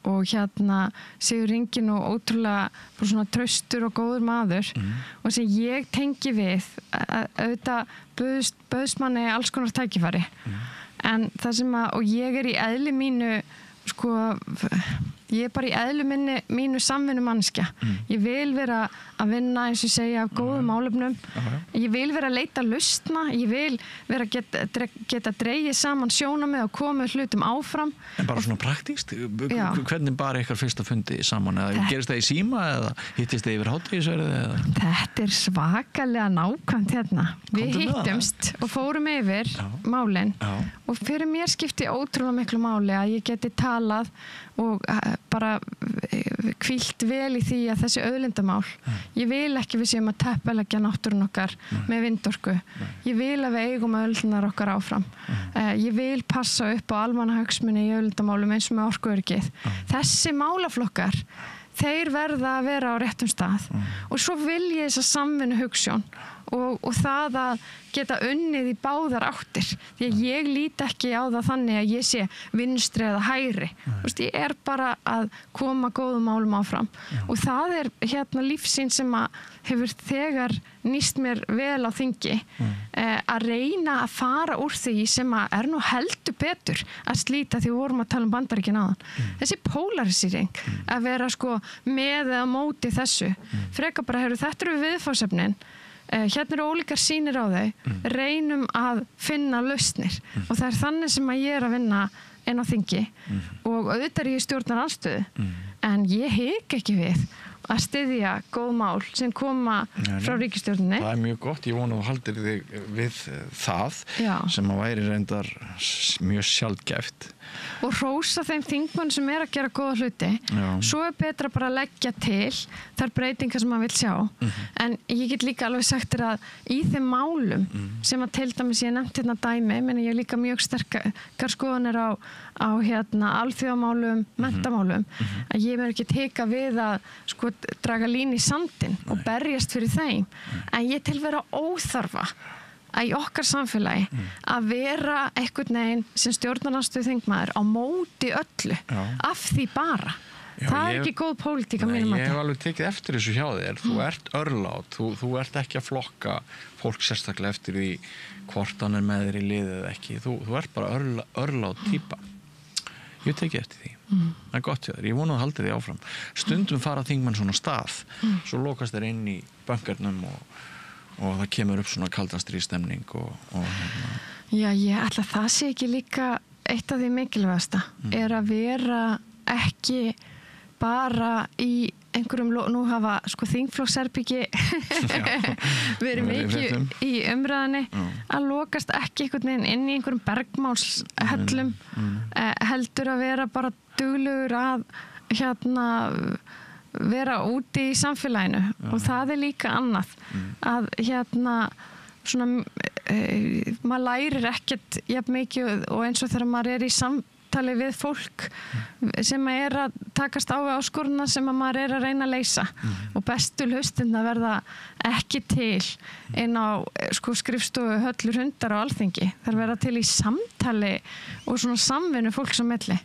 og Sigurð Ingin og ótrúlega bara svona traustur og góður maður og sem ég tengi við auðvitað bauðst manni alls konar tækifæri en það sem að, og ég er í eðli mínu sko, ég er bara í eðlu mínu samvinnu manneskja. Ég vil vera að vinna eins og segja af góðum málefnum ég vil vera að leita lausna, ég vil vera geta dregið saman sjónarmið og komið hlutum áfram. En bara svona praktískt, hvernig bara ykkar fyrsta fundi saman, eða gerist það í síma eða hittist það yfir hádegisverði eða? Þetta svakalega nákvæmt hérna. Við hittumst og fórum yfir málin og fyrir mér skipti ótrúlega miklu máli að ég geti talað og bara hvílt vel í því að þessi auðlindamál, ég vil ekki við séum að teppalegja náttúrun okkar með vindorku, ég vil að við eigum auðlindanar okkar áfram, ég vil passa upp á almannahagsmuni í auðlindamálum eins og með orkuöryggið. Þessi málaflokkar, þeir verða að vera á réttum stað og svo vil ég þessa samvinnu hugsjón og það að geta unnið í báðar áttir, því að ég lít ekki á það þannig að ég sé vinstri eða hægri. Ég bara að koma góðum málum áfram og það hérna lífsýn sem að hefur þegar nýst mér vel á þingi, að reyna að fara úr því sem að nú heldur betur að slíta, því við vorum að tala um Bandaríkin áðan. Þessi polarisering, að vera með eða móti þessu, frekar bara þetta eru viðfangsefnin, hérna ólíkar sýnir á þau, reynum að finna lausnir og það þannig sem að ég að vinna inn á þingi og auðvitað ég stjórnarandstöðu en ég hik ekki við að styðja góð mál sem koma frá ríkisstjórninni. Það mjög gott, ég vona að þú haldir þig við það sem að væri reyndar mjög sjaldgæft. Og hrósa þeim þingmenn sem að gera góða hluti. Svo betra bara að leggja til þær breytingar sem maður vill sjá. En ég get líka alveg sagt þér að í þeim málum sem að til dæmis ég nefnt hérna dæmi, menn ég líka mjög sterkar skoðanir á alþjóðamálum, menntamálum, að ég mér ekki teka við að draga línu í sandinn og berjast fyrir þeim. En ég til vera óþarfa að í okkar samfélagi að vera einhvern veginn sem stjórnarandstöðu þingmaður á móti öllu af því bara. Það ekki góð pólitík að mínum mati. Ég hef alveg tekið eftir þessu hjá þér. Þú ert örlát, þú ert ekki að flokka fólk sérstaklega eftir því hvort hann með þér í liðið eða ekki. Þú ert bara örlát típa. Ég tekið eftir því. Það gott hjá þér. Ég vona að halda því áfram. Stundum fara þingmenn svona stað, svo lokast þeir inn í bönkernum og það kemur upp svona kaldastríðstemning Já, ég ætla að það sé ekki líka eitt af því mikilvægasta að vera ekki bara í einhverjum, nú hafa þingflokksherbyggi verið mikið í umræðinni, að lokast ekki einhvern veginn inn í einhverjum bergmálshellum, heldur að vera bara duglegur að vera úti í samfélaginu og það líka annað að maður lærir ekkert jafn mikið og eins og þegar maður í samtali við fólk sem að takast á við áskoruna sem að maður að reyna að leysa og bestu lausnirnar verða ekki til inn á skrifstofu höllur hundar á Alþingi, þær verða til í samtali og svona samvinnu fólks á milli.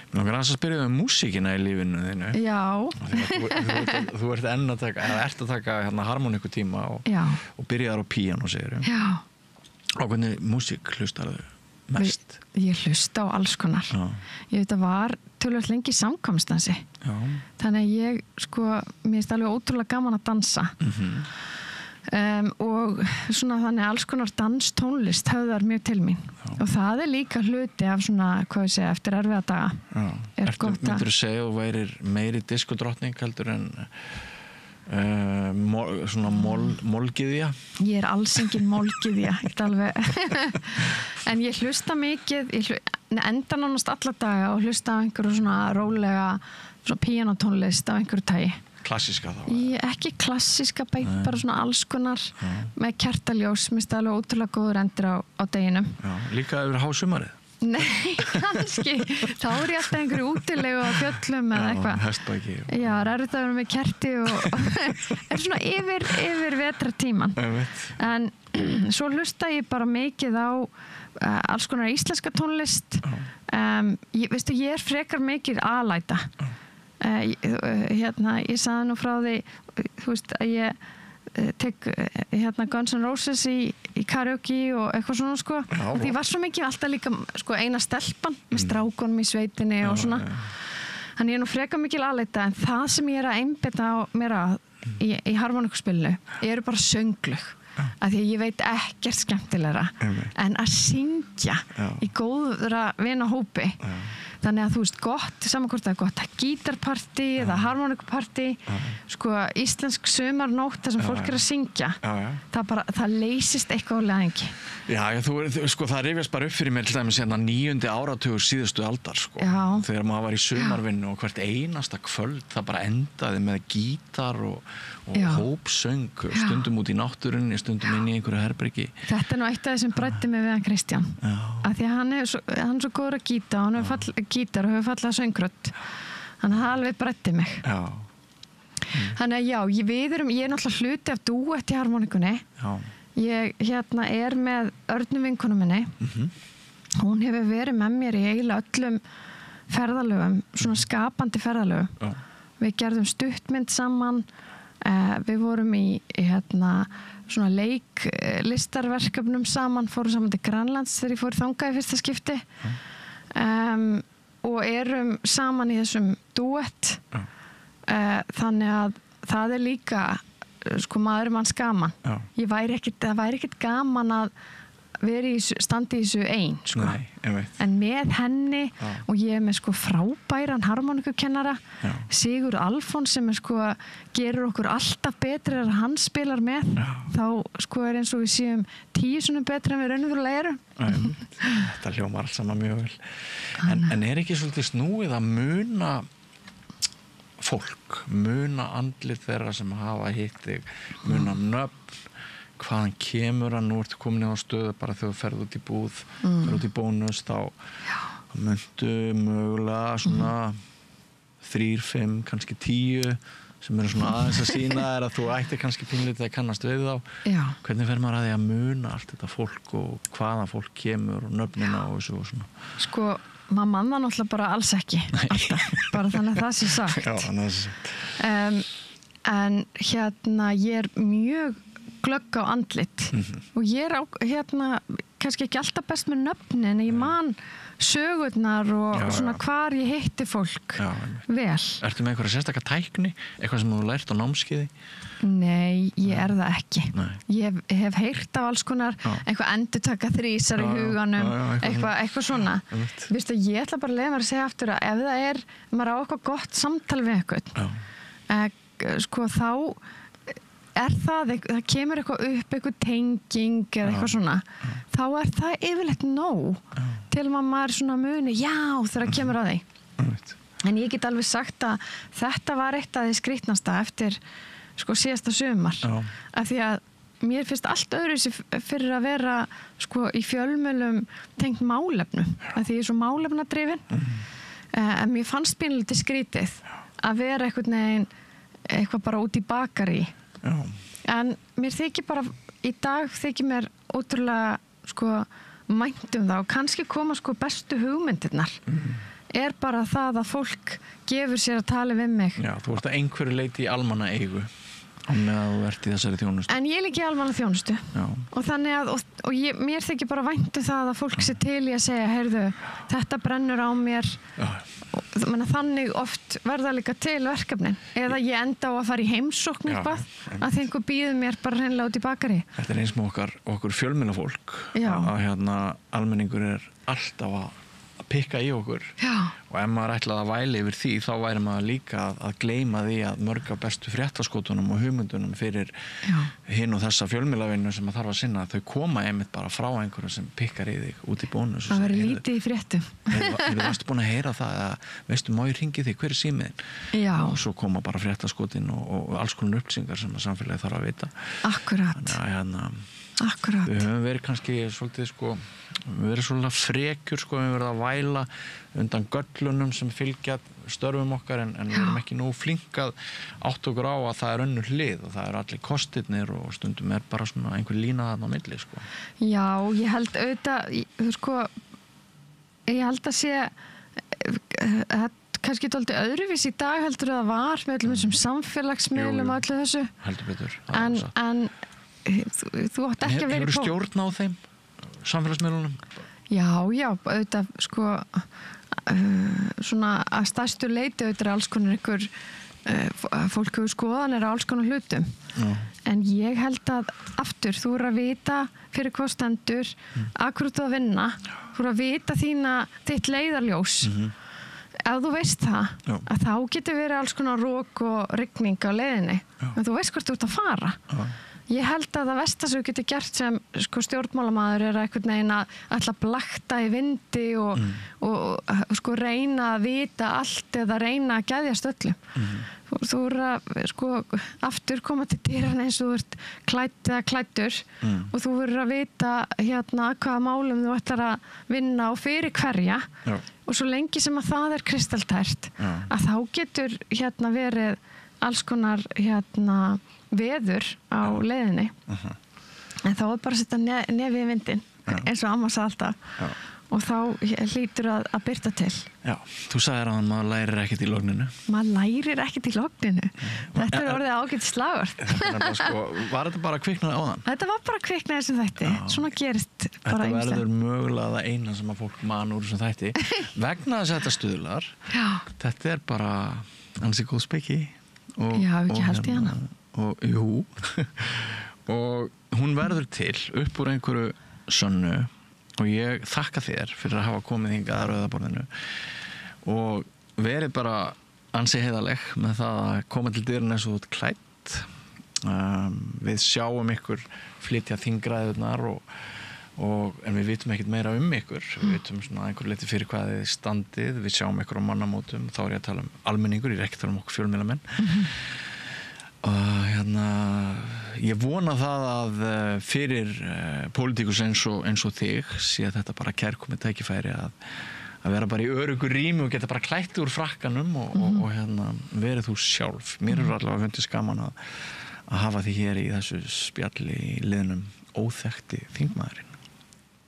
Mér langar að spyrja músíkina í lífinu þínu. Já. Þú ert að taka harmoníkutíma og byrjaðar á píanó, segirðu. Já. Og hvernig músík hlustarðu mest? Ég hlusta á alls konar. Ég veit að var tölvöld lengi samkvæmstansi. Þannig að ég, mér finnst alveg ótrúlega gaman að dansa. Og svona þannig alls konar danstónlist höfðar mjög til mín og það líka hluti af svona, hvað ég segja, eftir erfiða daga. Myndirðu segja að þú værir meiri diskodrottning heldur en svona molgiðja? Ég alls engin molgiðja, ekkert alveg. En ég hlusta mikið, enda nánast alla daga og hlusta á einhverju svona rólega svona píanótónlist af einhverju tagi. Klassíska þá? Ekki klassíska, bara svona alls konar með kertaljós, mér finnst það alveg ótrúlega góður endur á deginum. Líka yfir hásumarið? Nei, kannski. Þá ég alltaf einhverju útilegu á fjöllum eða eitthvað. Hestbæki. Já, það að vera með kerti og svona yfir vetratíman. En svo hlusta ég bara mikið á alls konar íslenska tónlist. Ég frekar mikið alæta. Ég sagði nú frá því að ég tek Guns N' Roses í karaoke og eitthvað svona og því var svo mikið alltaf líka eina stelpan með strákunum í sveitinni og svona Hann er nú freka mikil aðleita en það sem ég að einbeita á mér að í harmoníkuspilinu eru bara sönglög. Af því að ég veit ekkert skemmtilegra en að syngja í góðra vinahópi. Þannig að þú veist gott, saman hvort það er gott gítarpartí eða harmoníkupartí, sko íslensk sumarnótt þar sem fólk að syngja, það leysist eitthvað á leðingi. Já, sko það rifjast bara upp fyrir mér til dæmis 9. áratugur síðustu aldar, sko. Þegar maður var í sumarvinnu og hvert einasta kvöld það bara endaði með gítar og hópsöng, stundum út í náttúrunni, stundum inn í einhverju herbergi. Þetta er nú eitt af þessum bræddi mig við hann Kristján. Af því að hann er svo góður að gíta og hann hefur gítar og hefur fallað söngrödd. Þannig að það alveg bræddi mig. Þannig að ég er náttúrulega hluti af dúett í harmoníkunni. Ég er með Örnu vinkonu minni. Hún hefur verið með mér í eiginlega öllum ferðalögum, svona skapandi ferðalögum. Við gerðum stuttmynd saman. Við vorum í svona leiklistarverkefnum saman, fórum saman til Grænlands þegar ég fór þangað í fyrsta skipti og erum saman í þessum dúett. Þannig að það er líka sko maður manns gaman. Það væri ekkert gaman að vera standi í þessu ein sko. Nei, en með henni og ég er með sko frábæran harmoníkukennara Sigur Alfons sem sko gerur okkur alltaf betri að hann spilar með þá sko er eins og við séum 10 sinnum betri en við raunverulega erum. Þetta hljómar allt saman mjög vel en er ekki svolítið snúið að muna fólk, muna andlit þeirra sem hafa hitt þig, muna nöfn hvaðan kemur að nú ertu komin á stöðu bara þegar þú ferð út í búð ferð út í bónus þá myndu mögulega svona 3, 5, kannski 10 sem eru svona aðeins að sína er að þú ættir kannski pínlítið að kannast við þá hvernig fer maður að því að muna allt þetta fólk og hvaðan fólk kemur og nöfnina og þessu og svona sko, maður manna náttúrulega bara alls ekki alltaf, bara þannig að það sé sagt þannig að það sé sagt en ég er mjög glögg á andlit og ég er kannski ekki alltaf best með nöfnin en ég man sögurnar og svona hvar ég hitti fólk vel. Ertu með einhverja sérstaka tækni? Eitthvað sem þú lært á námskeiði? Nei, ég er það ekki. Ég hef heyrt af alls konar eitthvað endurtaka þrísar í huganum eitthvað svona. Vistu, ég ætla bara að leyfa mér að segja aftur að ef það er maður á eitthvað gott samtal við eitthvað sko þá það kemur eitthvað upp, eitthvað tenging eða eitthvað svona, þá er það yfirleitt nóg til maður svona muni, þegar kemur að því. En ég get alveg sagt að þetta var eitt af því skrýtnasta eftir sko síðasta sumar, af því að mér finnst allt öðru fyrir að vera sko í fjölmiðlum tengt málefnum, af því ég er svo málefnadrifin, en mér fannst pínlítið skrýtið að vera eitthvað bara út í bakari. En mér þykir bara í dag þykir mér ótrúlega sko vænt það og kannski koma sko bestu hugmyndirnar er bara það að fólk gefur sér að tala við mig. Þú ert að einhverju leyti í almanna eigu á meðan þú ert í þessari þjónustu. En ég er líka í almanna þjónustu og þannig að mér þykir bara vænt það að fólk sé til í að segja heyrðu, þetta brennur á mér og þannig oft verða líka til verkefnin eða ég enda á að fara í heimsókn eitthvað að því einhver býður mér bara hreinlega út í bakari. Þetta er eins með okkur fjölmiðlafólk að almenningur er alltaf að pikka í okkur og ef maður ætlaði að væli yfir því þá væri maður líka að gleyma því að mörg af bestu fréttaskotunum og hugmyndunum fyrir hinn og þessa fjölmiðlavinnu sem maður þarf að sinna þau koma einmitt bara frá einhverju sem pikkar í þig út í bónus það verður lítið í fréttum Þú varstu búin að heyra það að veistu má ég hringi þig, hver er símiðin og svo koma bara fréttaskotin og alls konar upplýsingar sem að samfélagi þarf að vita. Akkurat. Akkurat. Við höfum verið kannski svolítið við verið svolítið frekjur við höfum verið að væla undan göllunum sem fylgja störfum okkar en við erum ekki nú flink að átt okkur á að það er önnur hlið og það eru allir kostirnir og stundum er bara svona einhver lína þarna á milli Já, ég held auðvitað ég held að sé kannski dálítið öðruvís í dag heldur það var með öllum þessum samfélagsmiðlum og öllu þessu heldur betur en þú átt ekki að vera Hefur stjórn á þeim samfélagsmiðlunum? Já, auðvitað svona að stærstu leiti auðvitað alls konar einhver fólk hefur skoðanir á alls konar hlutum en ég held að aftur þú eru að vita fyrir hvað stendur akkur þú að vinna þú eru að vita þitt leiðarljós ef þú veist það að þá getur verið alls konar rók og rigning á leiðinni en þú veist hvort þú ert að fara ég held að það versta sem þú getur gert sem sko stjórnmálamaður er einhvern veginn að ætla að blakta í vindi og sko reyna að vita allt eða reyna að geðjast öllum þú eru að sko aftur koma til dyrann eins og þú ert klædd eða klæddur og þú verður að vita hvaða málum þú ætlar að vinna og fyrir hverja og svo lengi sem að það er kristaltært að þá getur verið alls konar veður á leiðinni en þá er bara að setja nefið í vindin eins og amma sagði alltaf og þá hlýtur að byrta til Já, þú sagðir að maður lærir ekkert í logninu maður lærir ekkert í logninu þetta er orðið ágætt slagur sko, var þetta bara kviknaði áðan? Þetta var bara kviknaði sem þætti svona gerist bara þetta verður mögulega það eina sem að fólk man úr sem þætti vegna þess að þetta stuðlar þetta er bara ansi góð speki Já, ekki held í hana og jú og hún verður til upp úr einhverju sönnu og ég þakka þér fyrir að hafa komið hingað að rauðaborðinu og verið bara ansi heiðaleg með það að koma til dyrinn eins og þú ert klædd við sjáum ykkur flytja þingræðurnar en við vitum ekkert meira ykkur við vitum svona einhver leiti fyrir hvað þið standið við sjáum ykkur á mannamótum þá er ég að tala almenningur, ég er ekki að tala okkur fjölmiðlamenn ég vona það að fyrir pólitíkus eins og þig sé þetta bara kærkomið tækifæri að vera bara í öruggu rými og geta bara klætt úr frakkanum og verið þú sjálf mér er allavega fundið skaman að hafa því hér í þessu spjalli í liðnum óþekkti þingmaðurinn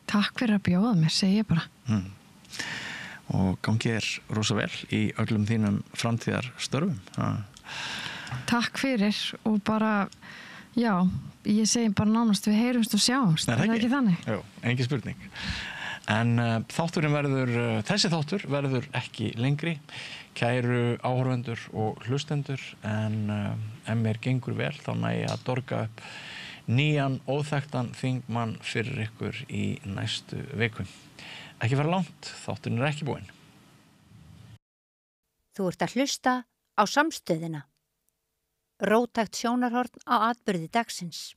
Takk fyrir að bjóða mér, segi ég bara og gangi þér rosa vel í öllum þínum framtíðarstörfum Takk fyrir og bara, já, ég segi bara nánast við heyrumst og sjáumst, er það ekki þannig? Jú, engin spurning. En þessi þáttur verður ekki lengri, kæru áhorfendur og hlustendur, en ef mér gengur vel þá næ ég að dorga upp nýjan óþekktan þingmann fyrir ykkur í næstu viku. Ekki fara langt, þátturinn er ekki búinn. Þú ert að hlusta á Samstöðina. Róttækt sjónarhorn á atburði dagsins.